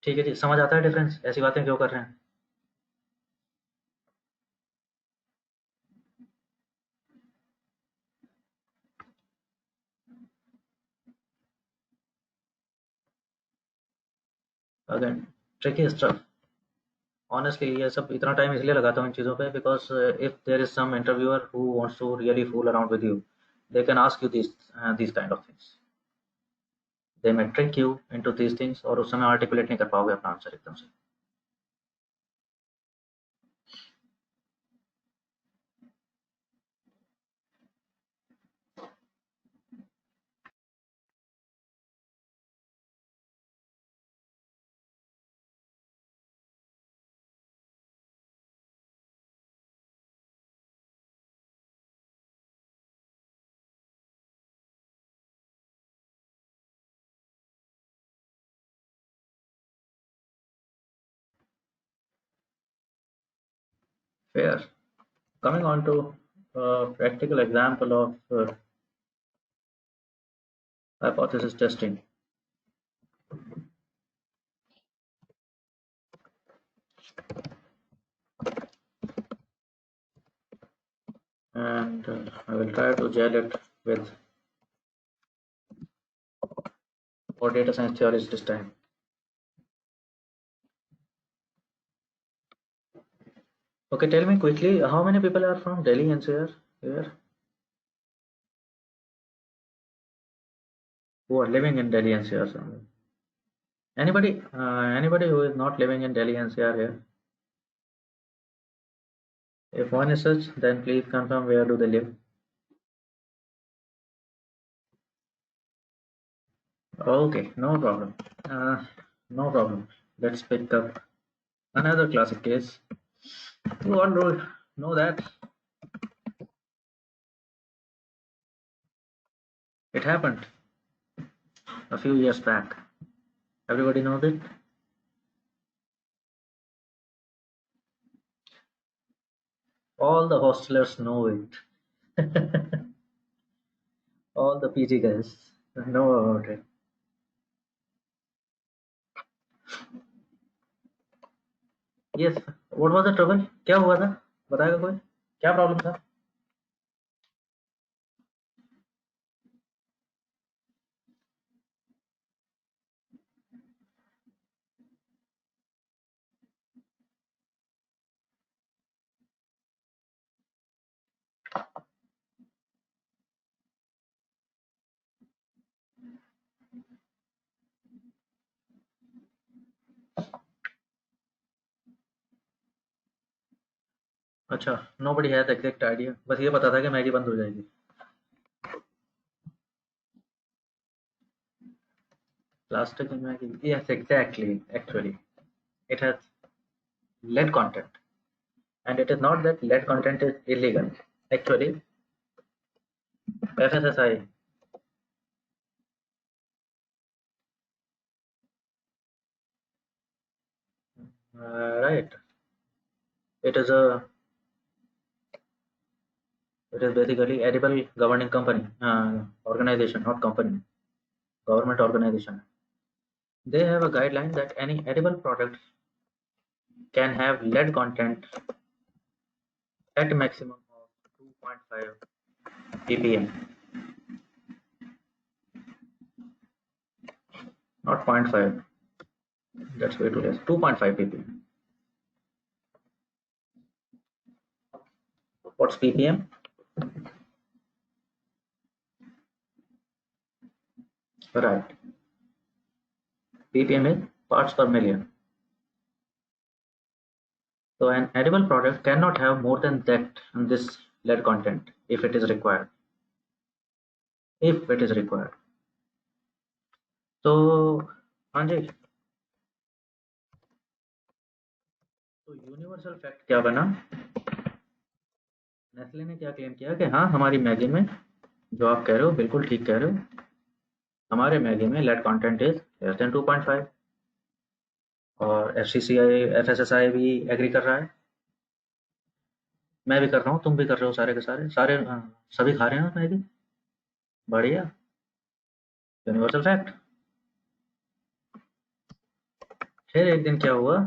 ठीक है जी, समझ आता है difference? ऐसी बातें क्यों कर रहे हैं? Again tricky stuff. Honestly, ये सब इतना टाइम इसलिए लगाता हूँ इन चीज़ों पे because if there is some interviewer who wants to really fool around with you, they can ask you these kind of things. They may trick you into these things और उस समय articulate नहीं कर पाओगे अपना आंसर एकदम से. Fair. Coming on to a practical example of hypothesis testing. And I will try to gel it with for data science theories this time. Okay, tell me quickly, how many people are from Delhi NCR here? Who are living in Delhi NCR? Anybody who is not living in Delhi NCR here? If one is such, then please confirm where do they live. Okay, no problem. No problem. Let's pick up another classic case. You all know that it happened a few years back. Everybody knows it. All the hostelers know it. All the PG guys know about it. Yes. What was the trouble? क्या हुआ था? बताएगा कोई? क्या problem था? अच्छा, nobody has exact idea. बस ये पता था कि मैगी बंद हो जाएगी. Plastic in Maggi. Yes, exactly. Actually, it has lead content, and it is not that lead content is illegal. Actually, FSSI, right? It is a it is basically edible governing company organization, not company, government organization. They have a guideline that any edible product can have lead content at a maximum of 2.5 ppm, not zero point 0.5. That's way too less. 2.5 ppm. What's ppm? Right. ppm is parts per million. So an edible product cannot have more than that this lead content if it is required. If it is required. तो हाँ जी, तो universal fact क्या बना? Nestle ने क्या claim किया कि हाँ, हमारी मैगी में, जो आप कह रहे हो बिल्कुल ठीक कह रहे हो, हमारे मैगी में lead content is less than 2.5 और एफसीसीआई एफएसएसआई भी एग्री कर रहा है, मैं भी कर रहा हूँ, तुम भी कर रहे हो, सारे के सारे सभी खा रहे हैं मैगी, बढ़िया, यूनिवर्सल फैक्ट। फिर एक दिन क्या हुआ,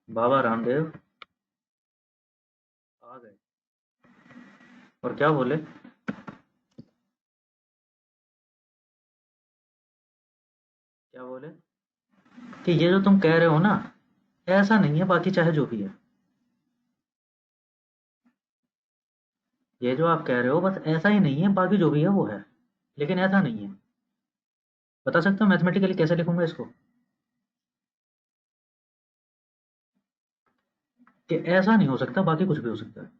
बाबा रामदेव आ गए और क्या बोले, क्या बोले कि ये जो तुम कह रहे हो ना, ऐसा नहीं है, बाकी चाहे जो भी है, ये जो आप कह रहे हो बस ऐसा ही नहीं है, बाकी जो भी है वो है, लेकिन ऐसा नहीं है। बता सकते हो मैथमेटिकली कैसे लिखूंगा इसको कि ऐसा नहीं हो सकता, बाकी कुछ भी हो सकता है।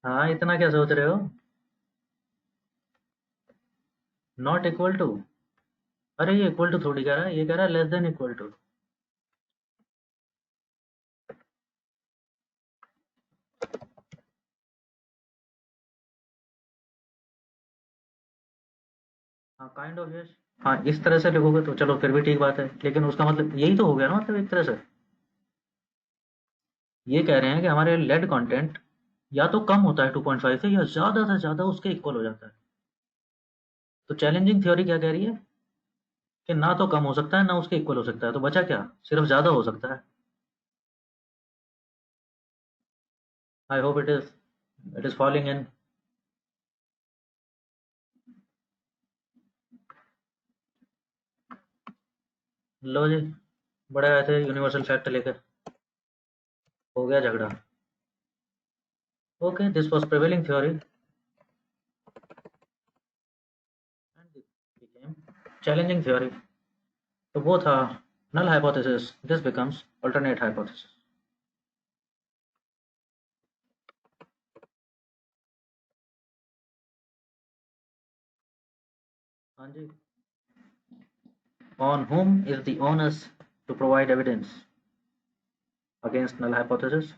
हाँ, इतना क्या सोच रहे हो? Not equal to? अरे ये इक्वल टू थोड़ी कह रहा है, ये कह रहा है लेस देन इक्वल टू। हाँ, काइंड ऑफ यस। हाँ, इस तरह से लिखोगे तो चलो फिर भी ठीक बात है, लेकिन उसका मतलब यही तो हो गया ना, मतलब एक तरह से ये कह रहे हैं कि हमारे लेड कंटेंट या तो कम होता है 2.5 से, या ज़्यादा से ज़्यादा उसके इक्वल हो जाता है। तो चैलेंजिंग थ्योरी क्या कह रही है कि ना तो कम हो सकता है ना उसके इक्वल हो सकता है, तो बचा क्या, सिर्फ ज़्यादा हो सकता है। I hope it is falling in. लो जी, बड़े आए थे यूनिवर्सल फैक्ट लेकर, हो गया झगड़ा। Okay, this was prevailing theory and became challenging theory. तो वो था null hypothesis, this becomes alternate hypothesis. हाँ जी, on whom is the onus to provide evidence against null hypothesis?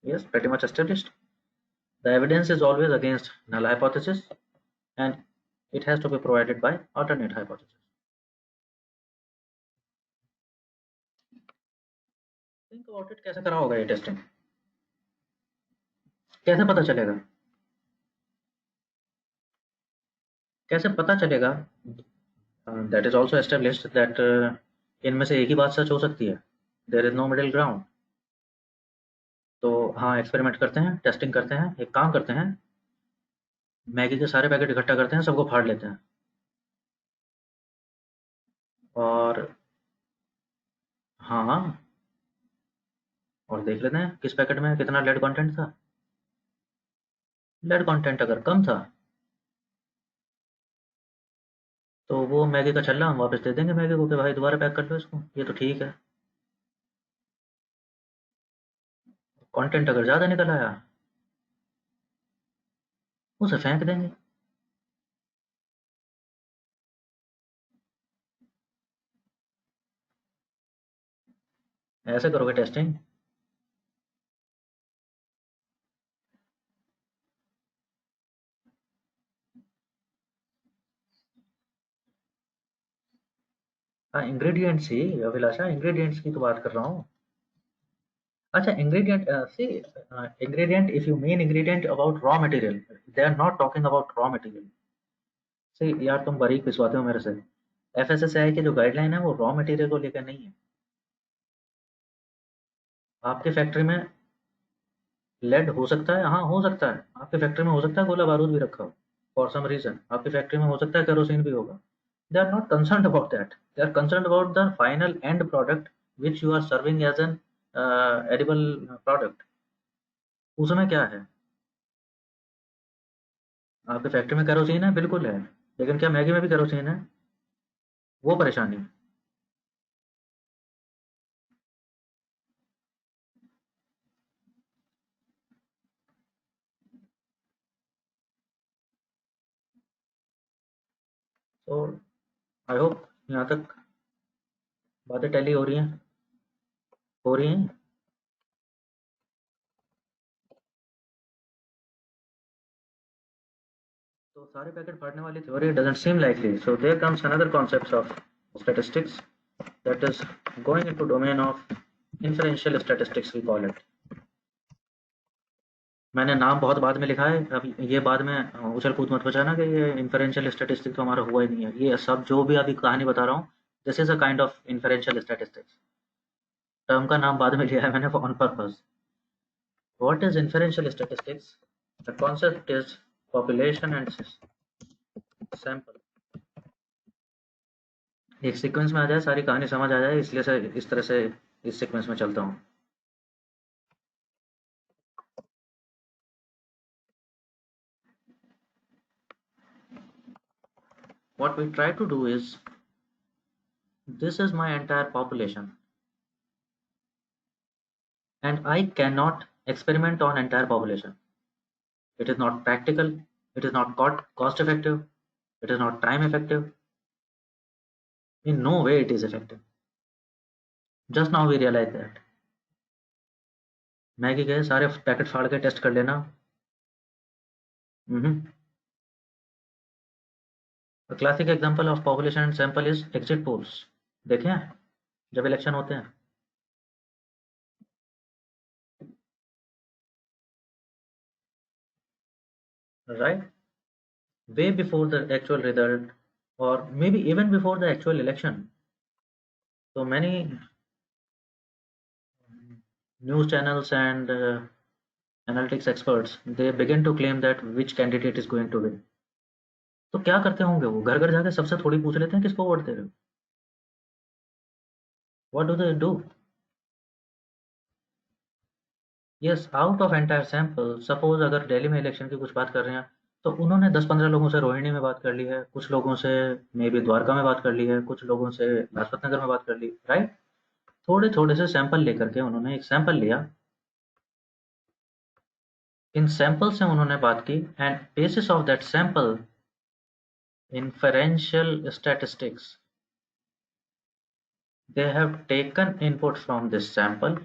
Yes, pretty much established. The evidence is always against null hypothesis and it has to be provided by alternate hypothesis. Think about it, कैसे करा होगा ये testing, कैसे पता चलेगा, कैसे पता चलेगा? That is also established that इनमें से एक ही बात सच हो सकती है, there is no middle ground. तो हाँ, एक्सपेरिमेंट करते हैं, टेस्टिंग करते हैं, एक काम करते हैं, मैगी के सारे पैकेट इकट्ठा करते हैं, सबको फाड़ लेते हैं और हाँ हाँ, और देख लेते हैं किस पैकेट में कितना लेड कंटेंट था। लेड कंटेंट अगर कम था तो वो मैगी का छल्ला हम वापस दे देंगे मैगी को कि भाई दोबारा पैक कर लो इसको, ये तो ठीक है। कंटेंट अगर ज़्यादा निकल आया उसे फेंक देंगे। ऐसे करोगे टेस्टिंग? हाँ, इंग्रेडिएंट्स ही अभिलाषा, इंग्रेडिएंट्स की तो बात कर रहा हूँ। अच्छा, ingredient, see, ingredient, if you mean ingredient about raw material, they are not talking about raw material. see यार, तुम बारीक पिसवाते हो मेरे से, एफएसएसआई की जो गाइडलाइन है वो रॉ मटेरियल को लेकर नहीं है। आपकी फैक्ट्री में लेड हो सकता है, हाँ हो सकता है, आपकी फैक्ट्री में हो सकता है गोला बारूद भी रखा हो, फॉर सम रीजन आपकी फैक्ट्री में हो सकता है केरोसिन भी होगा। They are not concern about that, they are concern about the final end product which you are serving as an edible product. उसमें क्या है, आपकी फैक्ट्री में केरोसिन है, बिल्कुल है, लेकिन क्या मैगी में भी केरोसिन है, वो परेशानी है। तो आई होप यहाँ तक बातें टैली हो रही हैं, हो रही हैं। तो सारे पैकेट फाड़ने वाली theory doesn't seem likely. So there comes another concept of statistics that is going into domain of inferential statistics we call it. मैंने नाम बहुत बाद में लिखा है, अब ये बाद में उछल कूद मत बचाना कि ये इन्फरेंशियल स्टैटिस्टिक्स तो हमारा हुआ ही नहीं है। ये सब जो भी अभी कहानी बता रहा हूँ, this is a kind of inferential statistics. Term का नाम बाद में लिया है मैंने on purpose. What is inferential statistics? The concept is population and sample. एक सीक्वेंस में आ जाए, सारी कहानी समझ आ जाए, इसलिए से इस तरह से इस सीक्वेंस में चलता हूँ। What we try to do is, this is my entire population and I cannot experiment on entire population. It is not practical, it is not cost effective, it is not time effective. In no way it is effective. Just now we realize that. Maggi के सारे packet फाड़ के test कर लेना। A classic example of population and sample is exit polls. देखे हैं जब election होते हैं, right? Way before the actual result, or maybe even before the actual election. So many news channels and analytics experts, they begin to claim that which candidate is going to win. तो क्या करते होंगे वो, घर घर जाके सबसे थोड़ी पूछ लेते हैं किसको वोट दे रहे हो? What do they do? Yes, out of entire sample, suppose अगर दिल्ली में इलेक्शन की कुछ बात कर रहे हैं, तो उन्होंने 10-15 लोगों से रोहिणी में बात कर ली है, कुछ लोगों से मे बी द्वारका में बात कर ली है, कुछ लोगों से लाजपत नगर में बात कर ली, राइट? थोड़े थोड़े से सैंपल लेकर के उन्होंने एक सैंपल लिया, इन सैंपल से उन्होंने बात की, and bases of that sample inferential statistics, they have taken input from this sample,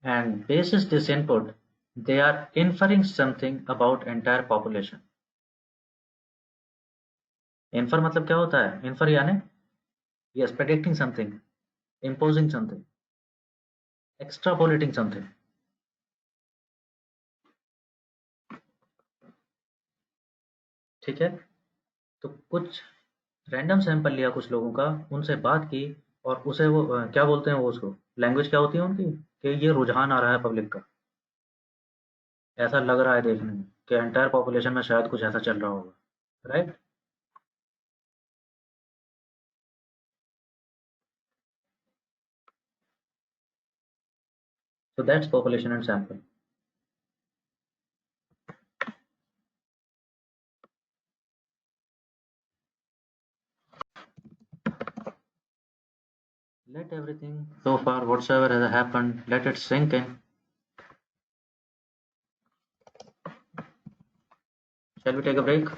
and basis this input they are inferring something about entire population. Infer मतलब क्या होता है? Infer यानी yes, predicting something, imposing something, extrapolating something. ठीक है, तो कुछ random sample लिया कुछ लोगों का, उनसे बात की, और उसे वो क्या बोलते हैं वो, उसको लैंग्वेज क्या होती है उनकी, कि ये रुझान आ रहा है पब्लिक का, ऐसा लग रहा है देखने में कि एंटायर पॉपुलेशन में शायद कुछ ऐसा चल रहा होगा, right? So that's population and sample. Let everything so far whatsoever has happened, let it sink in. Shall we take a break?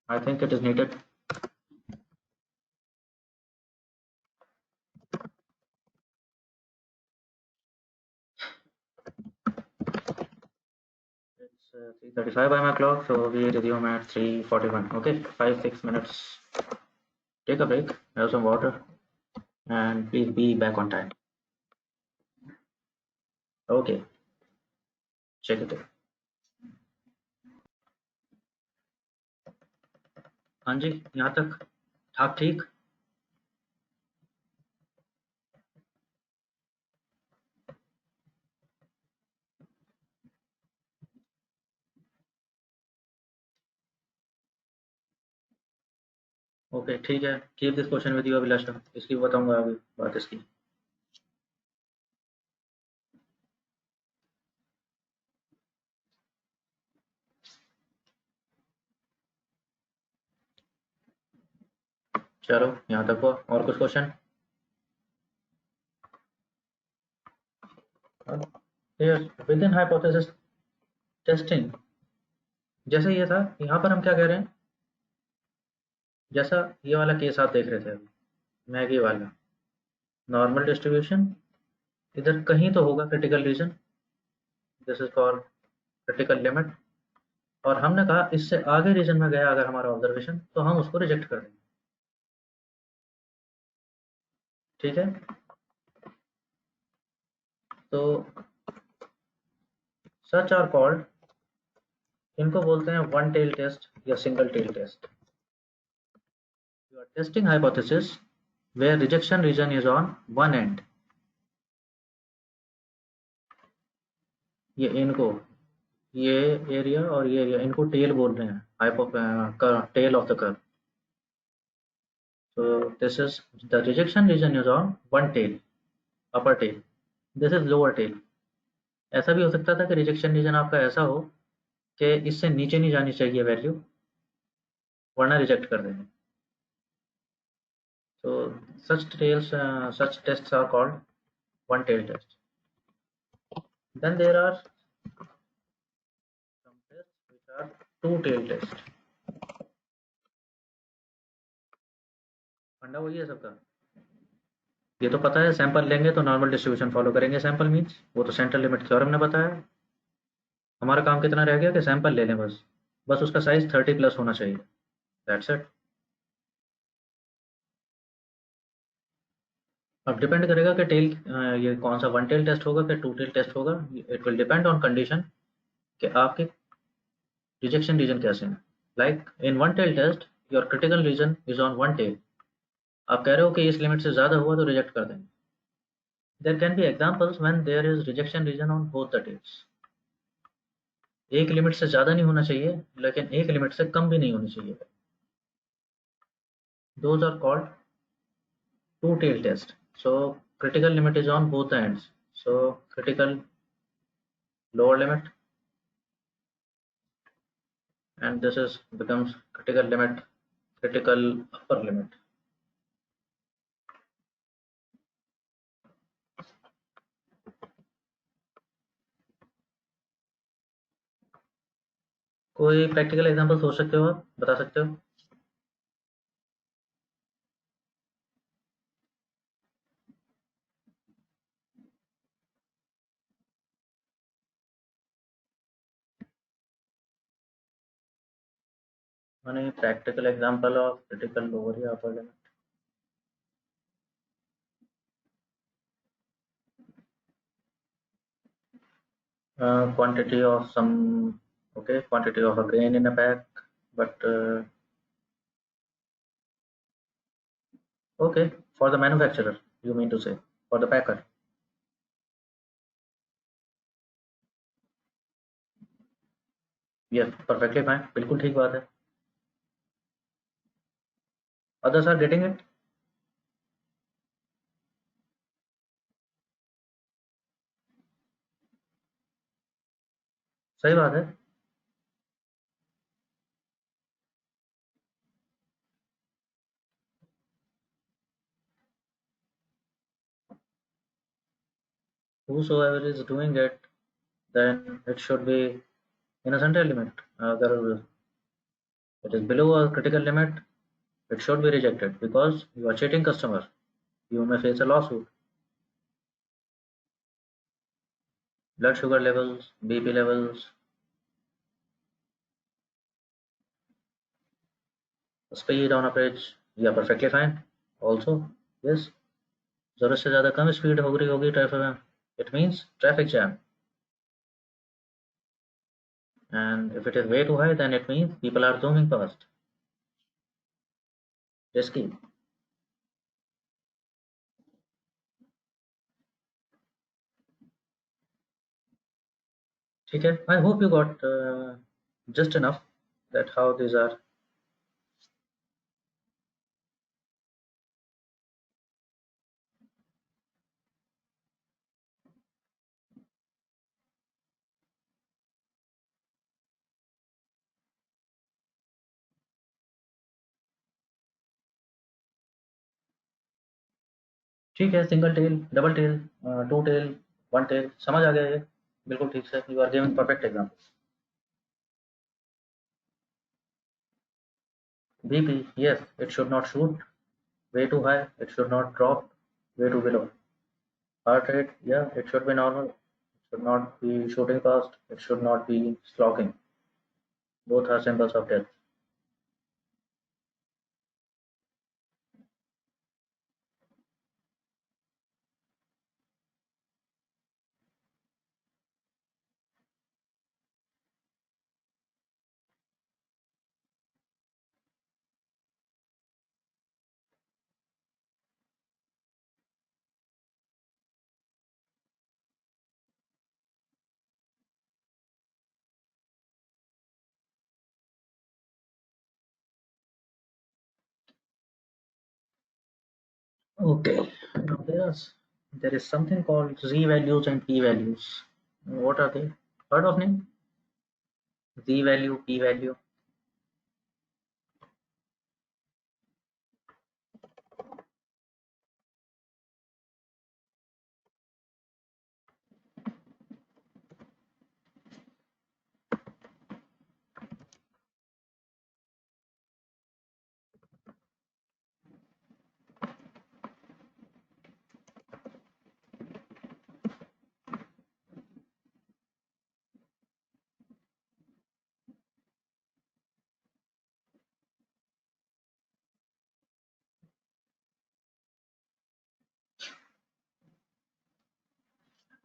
I think it is needed. It's 3:35 by my clock, so we resume at 3:41. Okay, 5-6 minutes. Take a break, have some water, and please be back on time. Okay, check it out. हाँ जी, यहाँ तक ठाक ठीक। Okay ठीक है, keep this question with you Abhilasha, इसकी बताऊंगा अभी बात इसकी। चलो यहाँ तक हुआ, और कुछ question? With in hypothesis testing, जैसे ये था, यहाँ पर हम क्या कह रहे हैं, जैसा ये वाला केस आप देख रहे थे अभी, मैगी वाला नॉर्मल डिस्ट्रीब्यूशन, इधर कहीं तो होगा critical reason, this is for critical limit, और हमने कहा इससे आगे रीजन में गया अगर हमारा ऑब्जर्वेशन तो हम उसको रिजेक्ट कर देंगे। ठीक है, तो सच आर कॉल्ड, इनको बोलते हैं वन टेल टेस्ट या single tail test. You are testing hypothesis where rejection region is on one end, ये इनको, ये एरिया और ये एरिया, इनको टेल बोल रहे हैं, hypo tail of the curve. So this is the rejection region is on one tail, upper tail. This is lower tail. ऐसा भी हो सकता था कि रिजेक्शन रीजन आपका ऐसा हो कि इससे नीचे नहीं जानी चाहिए वैल्यू, वरना रिजेक्ट कर देंगे। So such tails, such tests are called one tail test. Then there are some tests which are two tail test. फंडा वही है सबका, ये तो पता है, सैंपल लेंगे तो नॉर्मल डिस्ट्रीब्यूशन फॉलो करेंगे, सैंपल मीन्स वो तो सेंट्रल लिमिट थ्योरम ने बताया। हमारा काम कितना रह गया कि सैंपल ले लें, बस बस उसका साइज 30 प्लस होना चाहिए, दैट्स इट। अब डिपेंड करेगा कि टेल, ये कौन सा वन टेल टेस्ट होगा कि टू टेल टेस्ट होगा, it will depend on condition कि आपके रिजेक्शन रीजन कैसे हैं। Like in one tail test your critical region is on one tail, आप कह रहे हो कि इस लिमिट से ज़्यादा हुआ तो रिजेक्ट कर देंगे। There can be examples when there is rejection region on both the tails, एक लिमिट से ज़्यादा नहीं होना चाहिए लेकिन एक लिमिट से कम भी नहीं होनी चाहिए, those are called two tail test. So critical limit is on both the ends, so critical lower limit and this is becomes critical limit, critical upper limit. कोई प्रैक्टिकल एग्जांपल सोच सकते हो, आप बता सकते हो? माने practical example of critical lower या upper limit? Quantity of some, okay, quantity of a grain in a bag, but okay, for the manufacturer you mean to say, for the packer? Yes, perfectly fine, बिल्कुल ठीक बात है। Others are getting it? सही बात है। Whosoever is doing it, then it should be in a central limit. अगर it is below a critical limit, it should be rejected because you are cheating customer. You may face a lawsuit. Blood sugar levels, BP levels, speed on a bridge, yeah, perfectly fine. Also, yes, जरूरत से ज़्यादा कम speed हो रही होगी traffic में, it means traffic jam. And if it is way too high, then it means people are zooming past. Risky. ठीक है, I hope you got just enough that how these are ठीक है, single tail, double tail, two tail, one tail, समझ आ गया ये? बिल्कुल ठीक से, you are giving perfect example. VP, yes, it should not shoot way too high, it should not drop way too below. Heart rate, yeah, it should be normal, it should not be shooting fast, it should not be slogging. Both are symbols of death. Okay, now there is something called Z values and P values. What are they? Heard of name? Z value, P value.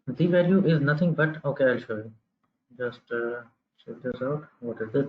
Z value is nothing but, okay, I'll show you. Just check this out. What is this?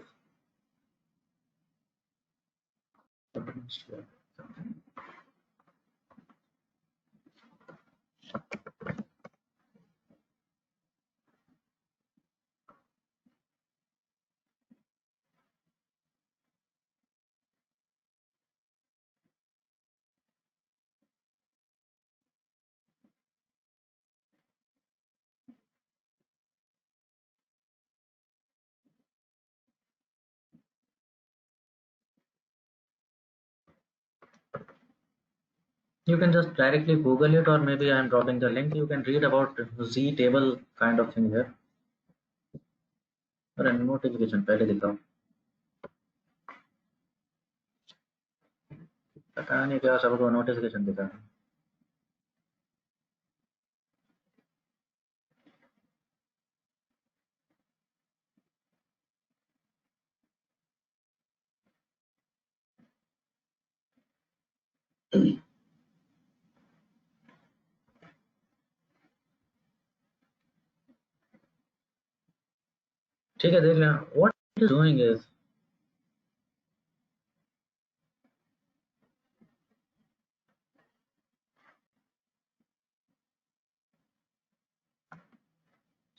You can just directly Google it, or maybe I'm dropping the link. You can read about Z table kind of thing here. अरे notification पहले दिखाओ, पता नहीं क्या सबको notification दिखा। ठीक है, देख लेना। What it is doing is,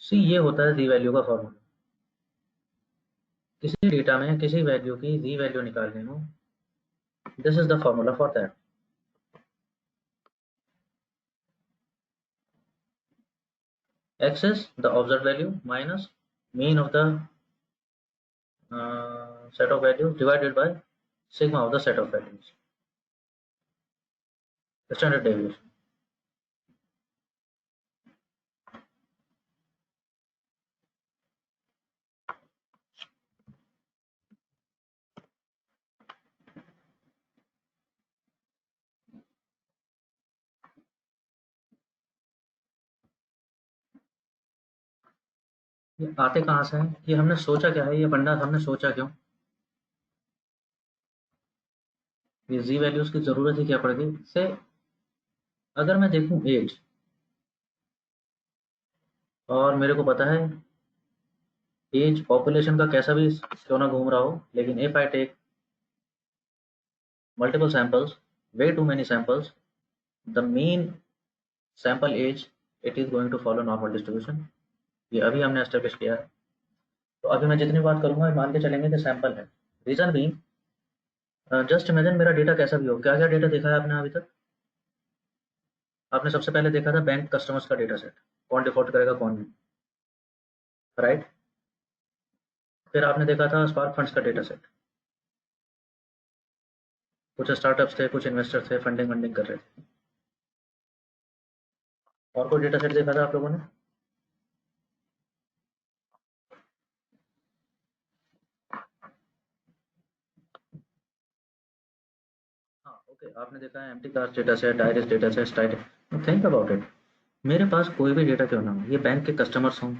सी ये होता है Z वैल्यू का फॉर्मूला। किसी डेटा में किसी वैल्यू की Z वैल्यू निकालनी हो, this is the formula for that. X is the observed value minus mean of the set of values divided by sigma of the set of values, the standard deviation। ये आते कहाँ से हैं? ये हमने सोचा क्या है, ये फंडा हमने सोचा क्यों? ये Z वैल्यूज की जरूरत ही क्या पड़ेगी से? अगर मैं देखूं एज, और मेरे को पता है एज पॉपुलेशन का कैसा भी क्यों ना घूम रहा हो, लेकिन if I take multiple samples, way too many samples, the mean sample age, it is going to follow normal distribution। ये अभी हमने एस्टेब्लिश किया है। तो अभी मैं जितनी बात करूंगा मान के चलेंगे कि सैंपल है। रीजन भी, जस्ट इमेजिन मेरा डेटा कैसा भी हो। क्या क्या डेटा देखा है आपने अभी तक? आपने सबसे पहले देखा था बैंक कस्टमर्स का डेटा सेट, कौन डिफॉल्ट करेगा कौन नहीं, राइट? फिर आपने देखा था स्पार्क फंड्स का डेटा सेट, कुछ स्टार्टअप्स थे, कुछ इन्वेस्टर थे, फंडिंग वंडिंग कर रहे थे। और कोई डेटा सेट देखा था आप लोगों ने? हाँ ओके, आपने देखा है empty cast data set, iris data set, style. Think about it, मेरे पास कोई भी डेटा क्यों ना हो, ये बैंक के कस्टमर्स हों,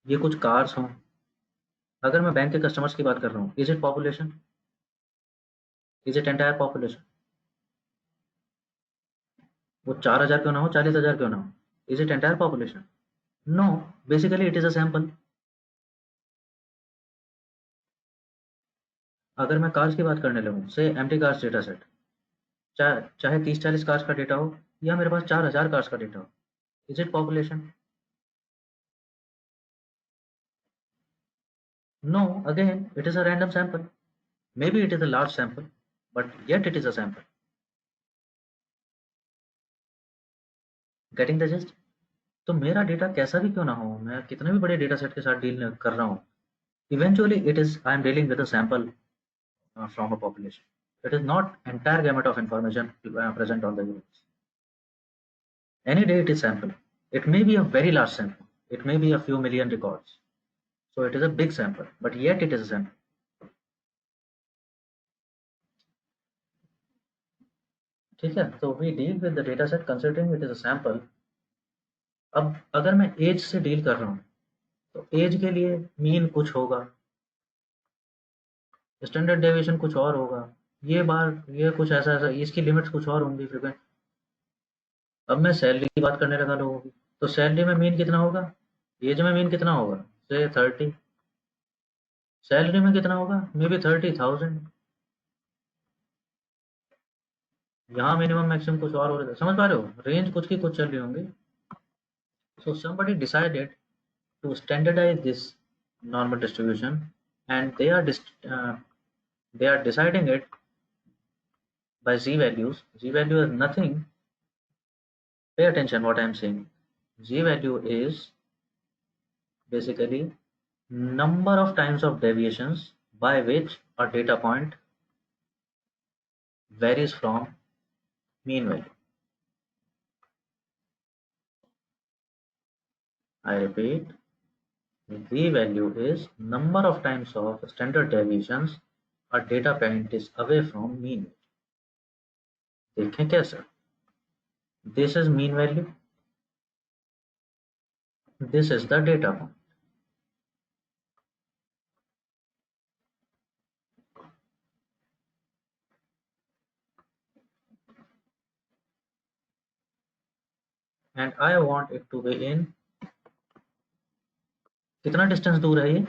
ये कुछ कार्स हों। अगर मैं बैंक के कस्टमर्स की बात कर रहा हूँ, is it population? Is it entire population? वो 4,000 क्यों ना हो, 40,000 क्यों ना हो, is it entire population? No, basically it is a sample. अगर मैं कार्स की बात करने लगूँ, से एम्प्टी कार्स डेटा सेट, चाहे 30-40 कार्स का डेटा हो, या मेरे पास 4,000 कार्स का डेटा हो, is it population? No, again, it is a random sample. Maybe it is a large sample, but yet it is a sample. Getting the gist? तो मेरा data कैसा भी क्यों ना हो, मैं कितने भी बड़े डेटा सेट के साथ डील कर रहा हूँ, eventually it is I am dealing with a sample from a population. It is not entire gamut of information present on the units. Any day it is sample. It may be a very large sample. It may be a few million records. So it is a big sample, but yet it is a sample. ठीक है, तो we deal with the data set considering it is a sample. अब अगर मैं as से deal कर रहा हूँ, तो एज के लिए मीन कुछ होगा, स्टैंडर्ड डेविएशन कुछ और होगा, ये कुछ ऐसा ऐसा, इसकी लिमिट्स कुछ और होंगी फ्रीक्वेंट। अब मैं सैलरी की बात करने लगा लोगों की, तो सैलरी में मीन कितना होगा, एज में मीन कितना होगा, से 30, सैलरी में कितना होगा, मे बी 30,000। यहाँ मिनिमम मैक्सिमम कुछ और हो रहा है, समझ पा रहे हो, रेंज कुछ की कुछ चल रही होंगी। सो somebody decided to standardize this normal distribution, and they are deciding it by z values. Z value is nothing. Pay attention what I am saying. Z value is basically number of times of deviations by which a data point varies from mean value. I repeat, Z value is number of times of standard deviations a data point is away from mean value. देखें कैसे? This is mean value. This is the data point. And I want it to be in, कितना distance दूर है ये,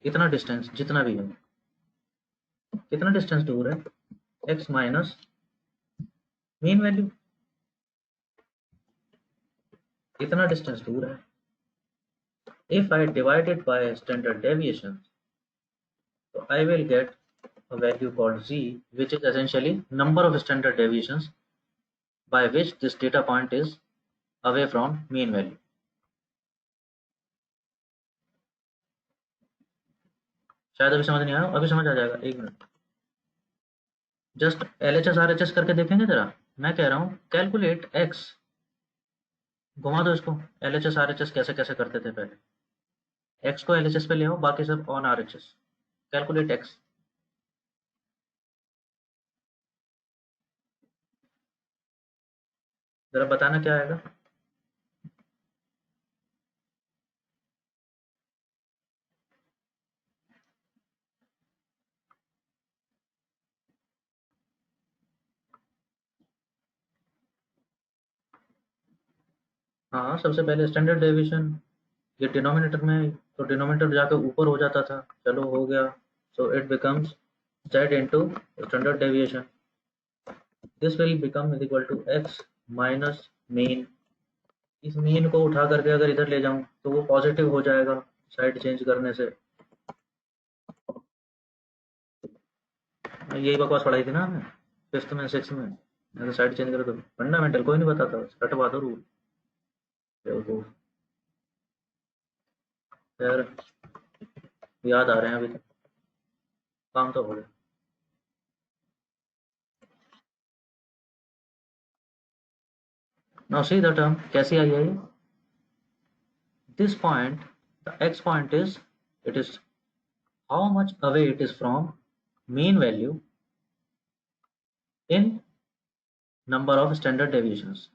इतना distance जितना भी है, कितना डिस्टेंस दूर है, x माइनस मीन वैल्यू, इतना डिस्टेंस दूर है। If I divide it by standard deviation, so I will get a value called z, which is essentially number of standard deviations by which this data point is away from mean value. शायद अभी समझ नहीं आया, अभी समझ आ जाएगा, एक minute. Just LHS RHS करके देखेंगे जरा। मैं कह रहा हूँ कैलकुलेट x, घुमा दो इसको। LHS RHS कैसे कैसे करते थे पहले, x को LHS पे ले आओ, बाकी सब ऑन RHS। कैलकुलेट x, जरा बताना क्या आएगा। हाँ, सबसे पहले स्टैंडर्ड डेविएशन, ये डिनोमिनेटर में, तो डिनोमिनेटर जाकर ऊपर हो जाता था, चलो हो गया। So it becomes z into standard deviation. This will become is equal to x minus mean. इस मीन को उठा करके अगर इधर ले जाऊं तो वो पॉजिटिव हो जाएगा साइड चेंज करने से। यही बकवास पढ़ाई थी ना हमने फिफ्थ में, सिक्स में। अगर साइड चेंज करो तो फंडामेंटल कोई नहीं बताता, बस रटवा दो रूल। यार याद आ रहे हैं अभी तक, काम तो हो गया। Now see the term कैसी आई है ये? This point, the x point is, it is how much away it is from mean value in number of standard deviations.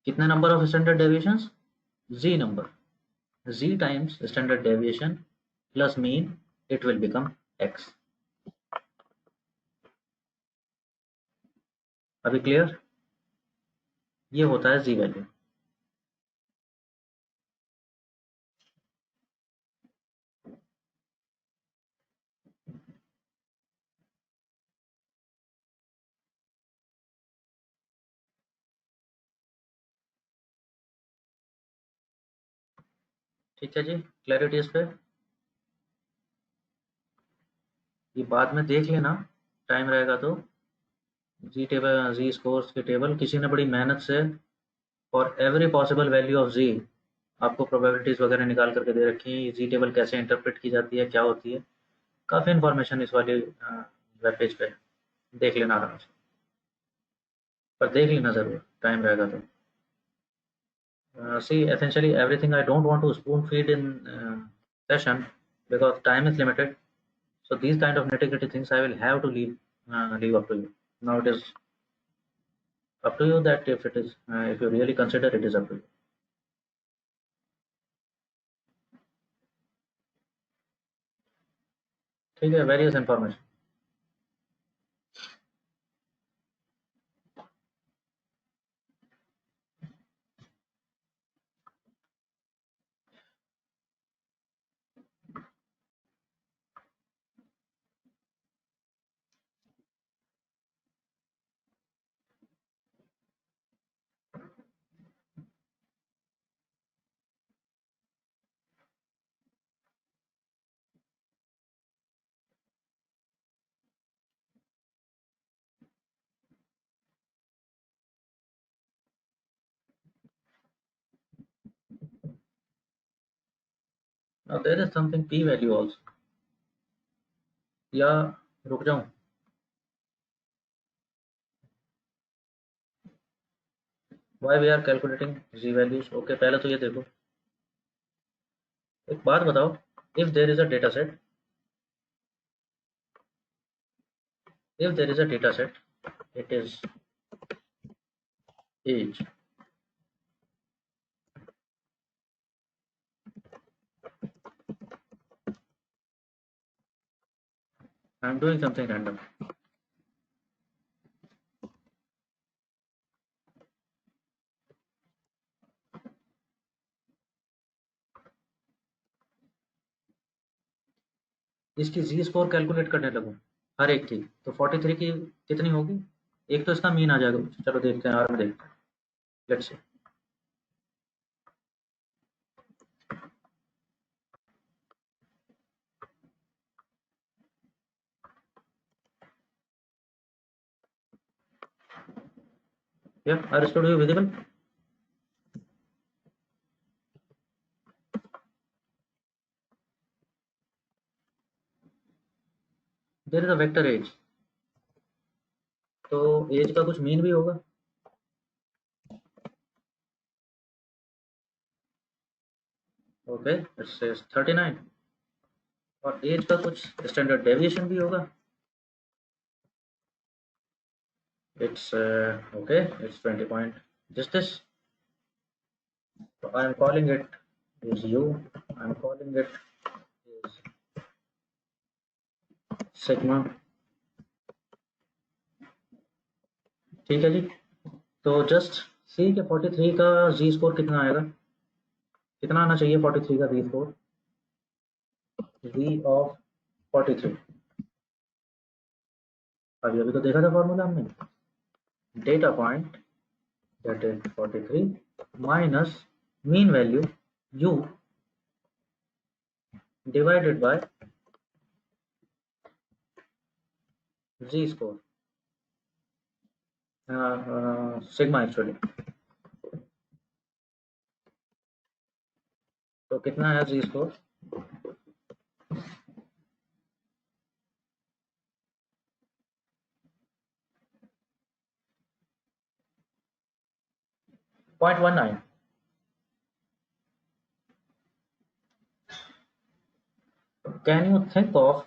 कितने number of standard deviations? Z number. Z times standard deviation plus mean, it will become x. अभी clear? ये होता है Z value. ठीक है जी, clarity इस पे. ये बाद में देख लेना, टाइम रहेगा तो. जी टेबल, जी स्कोर्स के टेबल किसी ने बड़ी मेहनत से for every possible value of Z आपको प्रोबेबिलिटीज वगैरह निकाल करके दे रखी हैं. ये जी टेबल कैसे इंटरप्रेट की जाती है, क्या होती है, काफ़ी इन्फॉर्मेशन इस वाली वेब पेज पे. देख लेना आराम से, पर देख लेना ज़रूर, टाइम रहेगा तो. See, essentially everything I don't want to spoon feed in session because time is limited. So these kind of nitty-gritty things I will have to leave up to you. Now it is up to you that if you really consider, it is up to you. ठीक है, various information. Now there is something p value also. या रुक जाऊं? Why we are calculating z values? Okay, पहले तो ये देखो, एक बात बताओ. If there is a data set, it is age. I am doing something random. इसकी जी स्कोर कैलकुलेट करने लगूं हर एक की, तो 43 की कितनी होगी? एक तो इसका मीन आ जाएगा. चलो देखते हैं, आर में देखते हैं. Let's see. Yeah, are studio visible? There is a vector age. तो एज का कुछ मीन भी होगा. Okay, it says 39. और एज का कुछ स्टैंडर्ड डेविएशन भी होगा. It's okay, it's 20 point this. So I am calling it is u. I am calling it is sigma. ठीक है जी. तो जस्ट सी के 43 का जी स्कोर कितना आएगा, कितना आना चाहिए 43 का जी स्कोर? Ji of 43. अभी अभी तो देखा था फॉर्मूला हमने. Data point that is 43 minus mean value u divided by z score, sigma actually. तो कितना है z score? 0.19. Can you think of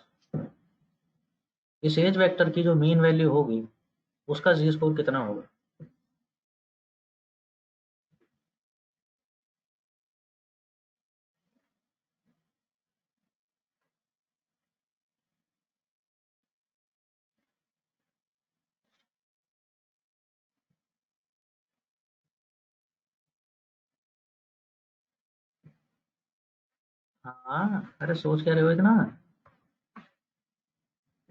इस एज वेक्टर की जो मीन वैल्यू होगी उसका जी स्कोर कितना होगा? हाँ, अरे सोच क्या रहे हो इतना?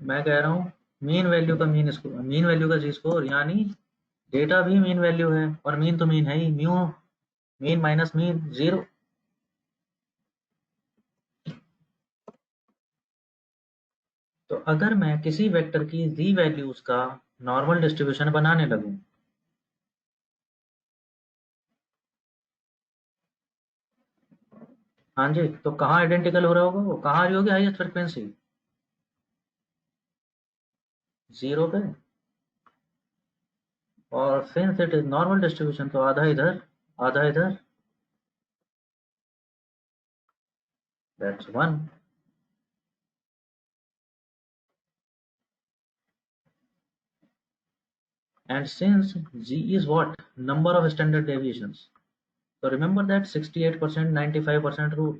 मैं कह रहा हूँ मीन वैल्यू का मीन वैल्यू का जी स्कोर, यानी डेटा भी मीन वैल्यू है और मीन तो मीन है ही, म्यू मीन माइनस मीन 0। तो अगर मैं किसी वेक्टर की जी वैल्यूज का नॉर्मल डिस्ट्रीब्यूशन बनाने लगूं, हाँ जी, तो कहाँ आइडेंटिकल हो रहा होगा, वो कहाँ आ रही होगी हाईएस्ट फ्रिक्वेंसी? 0 पे। और since it is normal distribution तो आधा इधर आधा इधर, that's 1। And since G is what? Number of standard deviations. So remember that 68% 95% rule.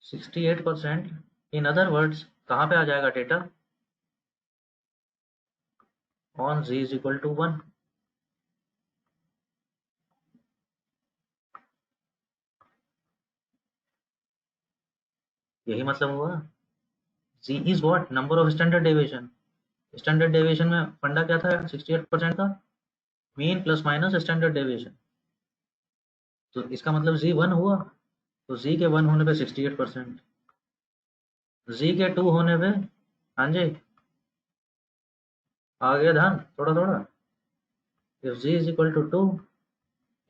68%, in other words, कहाँ पे आ जाएगा data? On Z is equal to 1. यही मतलब हुआ। Z is what? Number of standard deviation. Standard deviation में फंडा क्या था 68% का? Mean plus minus standard deviation. तो इसका मतलब जी 1 हुआ, तो जी के 1 होने पे 68%, जी के 2 होने पे, हाँ जी, आ गया ध्यान थोड़ा थोड़ा। If G is equal to 2,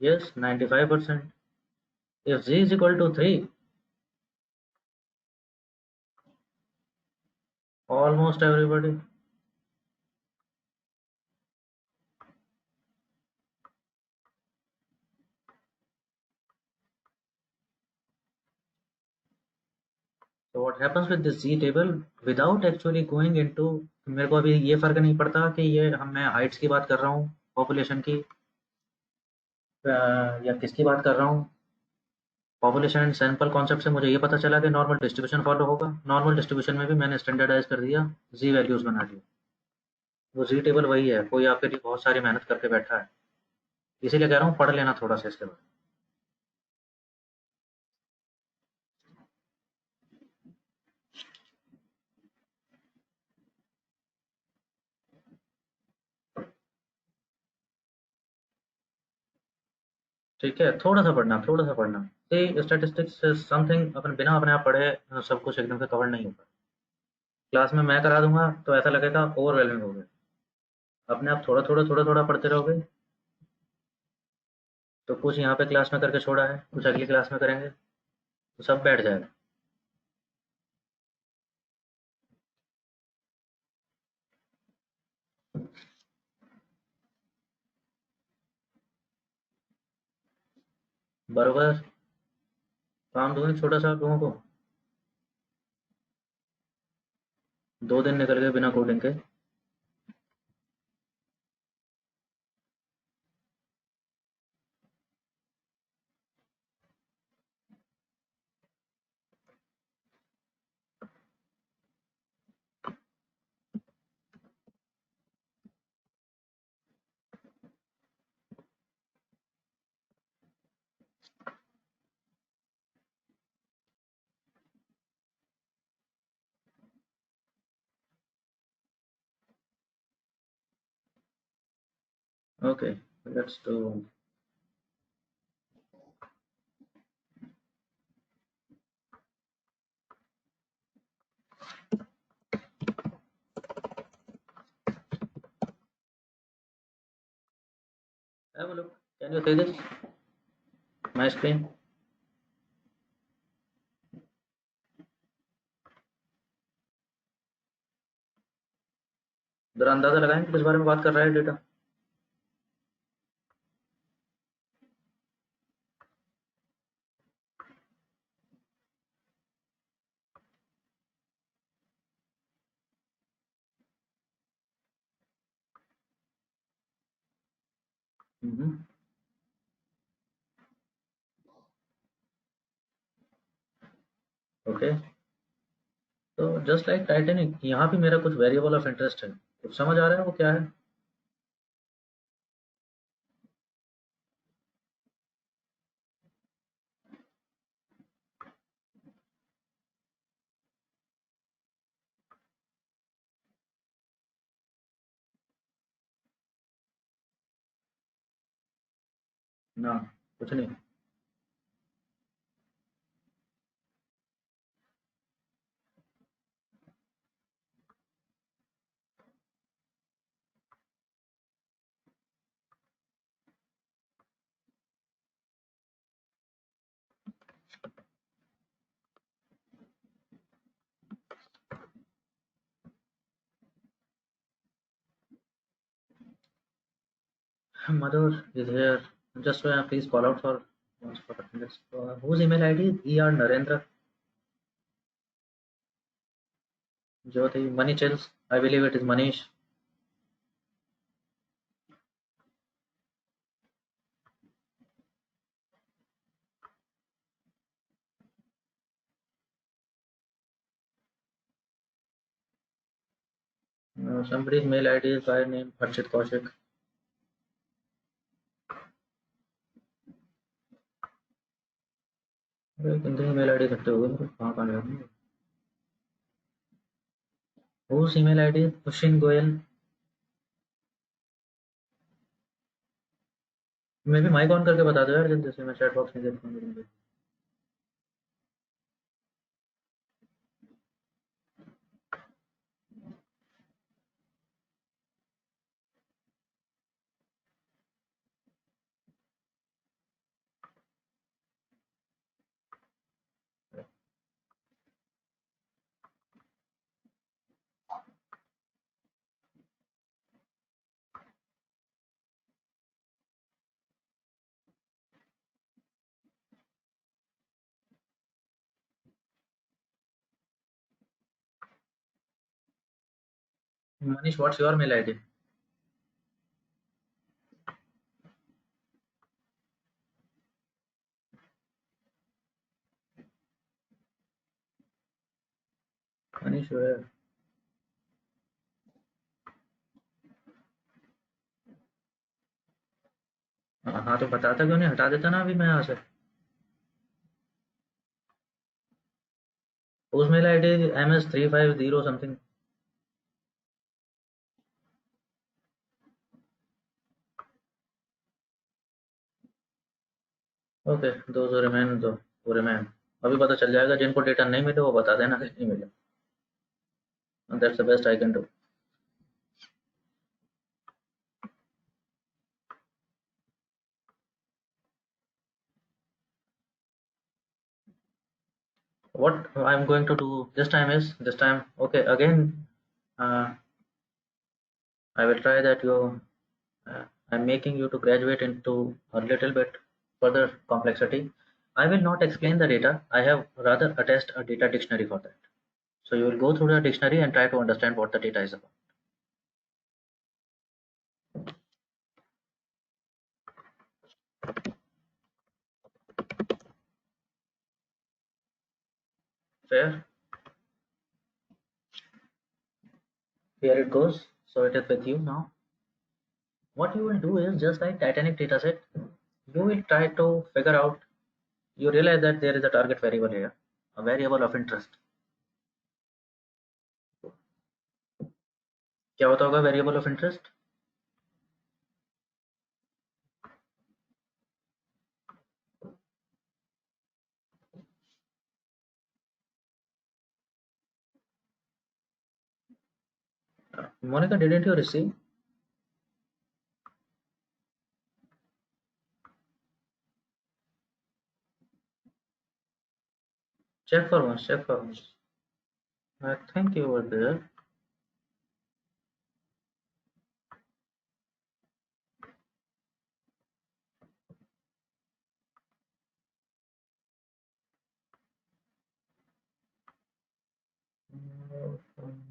yes 95%. If z is equal to 3, almost everybody. So what happens with this z table without actually going into, मेरे को अभी ये फर्क नहीं पड़ता कि ये मैं हाइट्स की बात कर रहा हूँ पॉपुलेशन की, या किसकी बात कर रहा हूँ। पॉपुलेशन एंड सैंपल कॉन्सेप्ट से मुझे ये पता चला कि नॉर्मल डिस्ट्रीब्यूशन फॉलो होगा। नॉर्मल डिस्ट्रीब्यूशन में भी मैंने स्टैंडर्डाइज कर दिया, जी वैल्यूज बना दी। वो जी टेबल वही है, कोई आपके लिए बहुत सारी मेहनत करके बैठा है, इसीलिए कह रहा हूँ पढ़ लेना थोड़ा सा इसके बारे में। ठीक है, थोड़ा सा पढ़ना, थोड़ा सा पढ़ना। स्टैटिस्टिक्स समथिंग अपन बिना अपने आप पढ़े सब कुछ एकदम से कवर नहीं होगा। क्लास में मैं करा दूंगा तो ऐसा लगेगा ओवरवेलमिंग हो गया। अपने आप थोड़ा थोड़ा थोड़ा थोड़ा पढ़ते रहोगे तो कुछ यहाँ पे क्लास में करके छोड़ा है, कुछ अगली क्लास में करेंगे तो सब बैठ जाएगा। बरोबर, काम दूंगी छोटा सा आप लोगों को। 2 दिन निकल गए बिना कोडिंग के। Okay, let's do. Have a look, can you see this my screen? जरा अंदाजा लगाएं किस बारे में बात कर रहा है डेटा। हम्म। ओके, तो जस्ट लाइक टाइटेनिक, यहाँ भी मेरा कुछ वेरिएबल ऑफ इंटरेस्ट है, कुछ समझ आ रहा है वो क्या है? ना, कुछ नहीं। Mother is here. Just please call out for once for attendance. Whose email ID? ER Narendra. Jyoti Money Chills. I believe it is Manish. Somebody's mail ID is by name Harshit Kaushik. अरे कितने email ID इकट्ठे हो गए मेरे, कहाँ कहाँ गया? Whose email ID? Pushin Goyal. मैं भी माइक ऑन करके बता दो यार जल्दी से, मैं चैट बॉक्स नहीं देख पाऊंगा। Manish, what's your mail ID? Manish, where? हाँ तो बताता क्यों नहीं, हटा देता ना अभी मैं यहाँ से। उस mail ID MS350 something. Okay, those remain दो, वो रिमेन। अभी पता चल जाएगा, जिनको डेटा नहीं मिले वो बता देना कि नहीं मिले। That's the best I can do. What I'm going to do this time, okay, again, uh, I will try that I'm making you to graduate into a little bit further complexity. I will not explain the data. I have rather attached a data dictionary for that. So you will go through the dictionary and try to understand what the data is about. Fair? Here it goes. So it is with you now. What you will do is just like Titanic dataset, you will try to figure out, you realize that there is a target variable here, a variable of interest. क्या होता होगा variable of interest? Monica, didn't you receive? Check for once, check for once. I think you were there.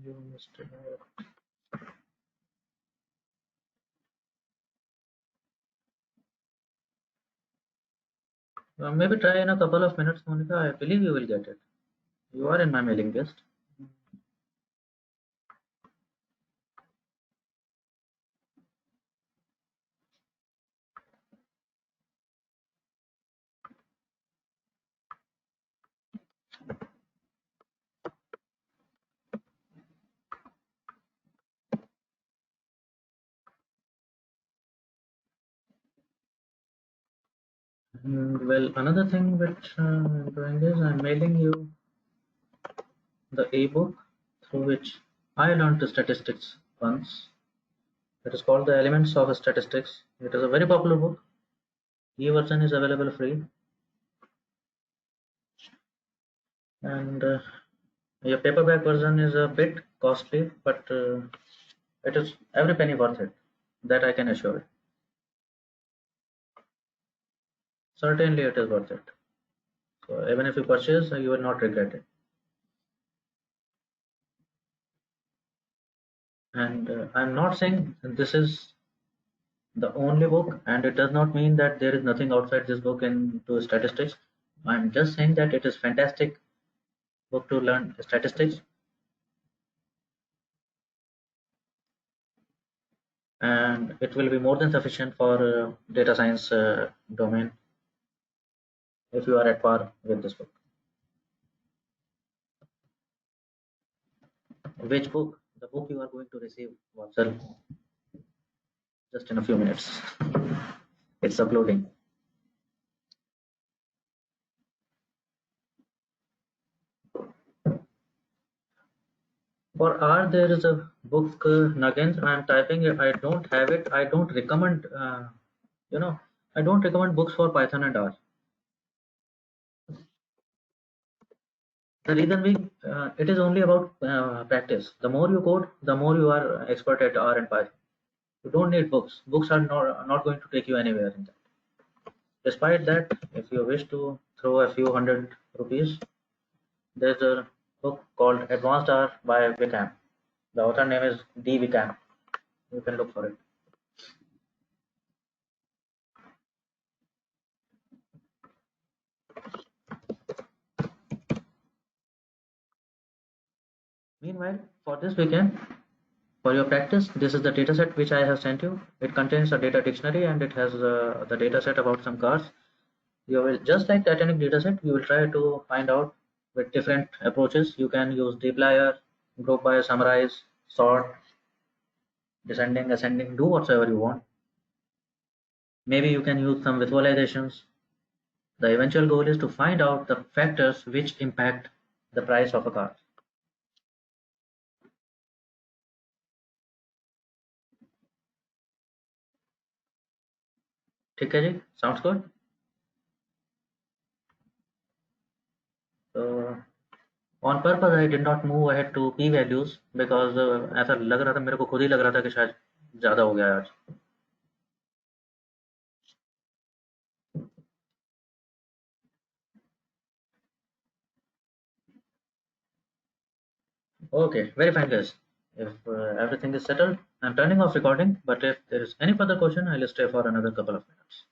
You missed it. Maybe try in a couple of minutes, Monica. I believe you will get it. You are in my mailing list. Well, another thing which I'm doing is I'm mailing you the ebook through which I learned the statistics once. It is called The Elements of Statistics. It is a very popular book. E-version is available free, and your paperback version is a bit costly, but it is every penny worth it. That I can assure you. Certainly, it is worth it. So even if you purchase, you will not regret it. And I'm not saying this is the only book, and it does not mean that there is nothing outside this book into statistics. I'm just saying that it is fantastic book to learn statistics, and it will be more than sufficient for data science domain if you are at par with this book. Which book? The book you are going to receive, Vatsal, just in a few minutes. It's uploading. For R, there is a book, Nagens. I'm typing it. I don't have it. I don't recommend, you know, I don't recommend books for Python and R. The reason being, it is only about practice. The more you code, the more you are expert at R and Python. You don't need books. Books are not going to take you anywhere in that. Despite that, if you wish to throw a few hundred rupees, there's a book called Advanced R by Wickham. The author name is D. Wickham. You can look for it. Meanwhile, for this weekend, for your practice, this is the dataset which I have sent you. It contains a data dictionary and it has the dataset about some cars. You will, just like Titanic dataset, you will try to find out with different approaches. You can use dplyr, group by, summarize, sort, descending, ascending, do whatsoever you want. Maybe you can use some visualizations. The eventual goal is to find out the factors which impact the price of a car. ठीक है जी, sounds good. So on purpose I did not move ahead to p values because ऐसा लग रहा था, मेरे को खुद ही लग रहा था कि शायद ज़्यादा हो गया आज. Okay, very fine guys. If everything is settled, I'm turning off recording, but if there is any further question, I'll stay for another couple of minutes.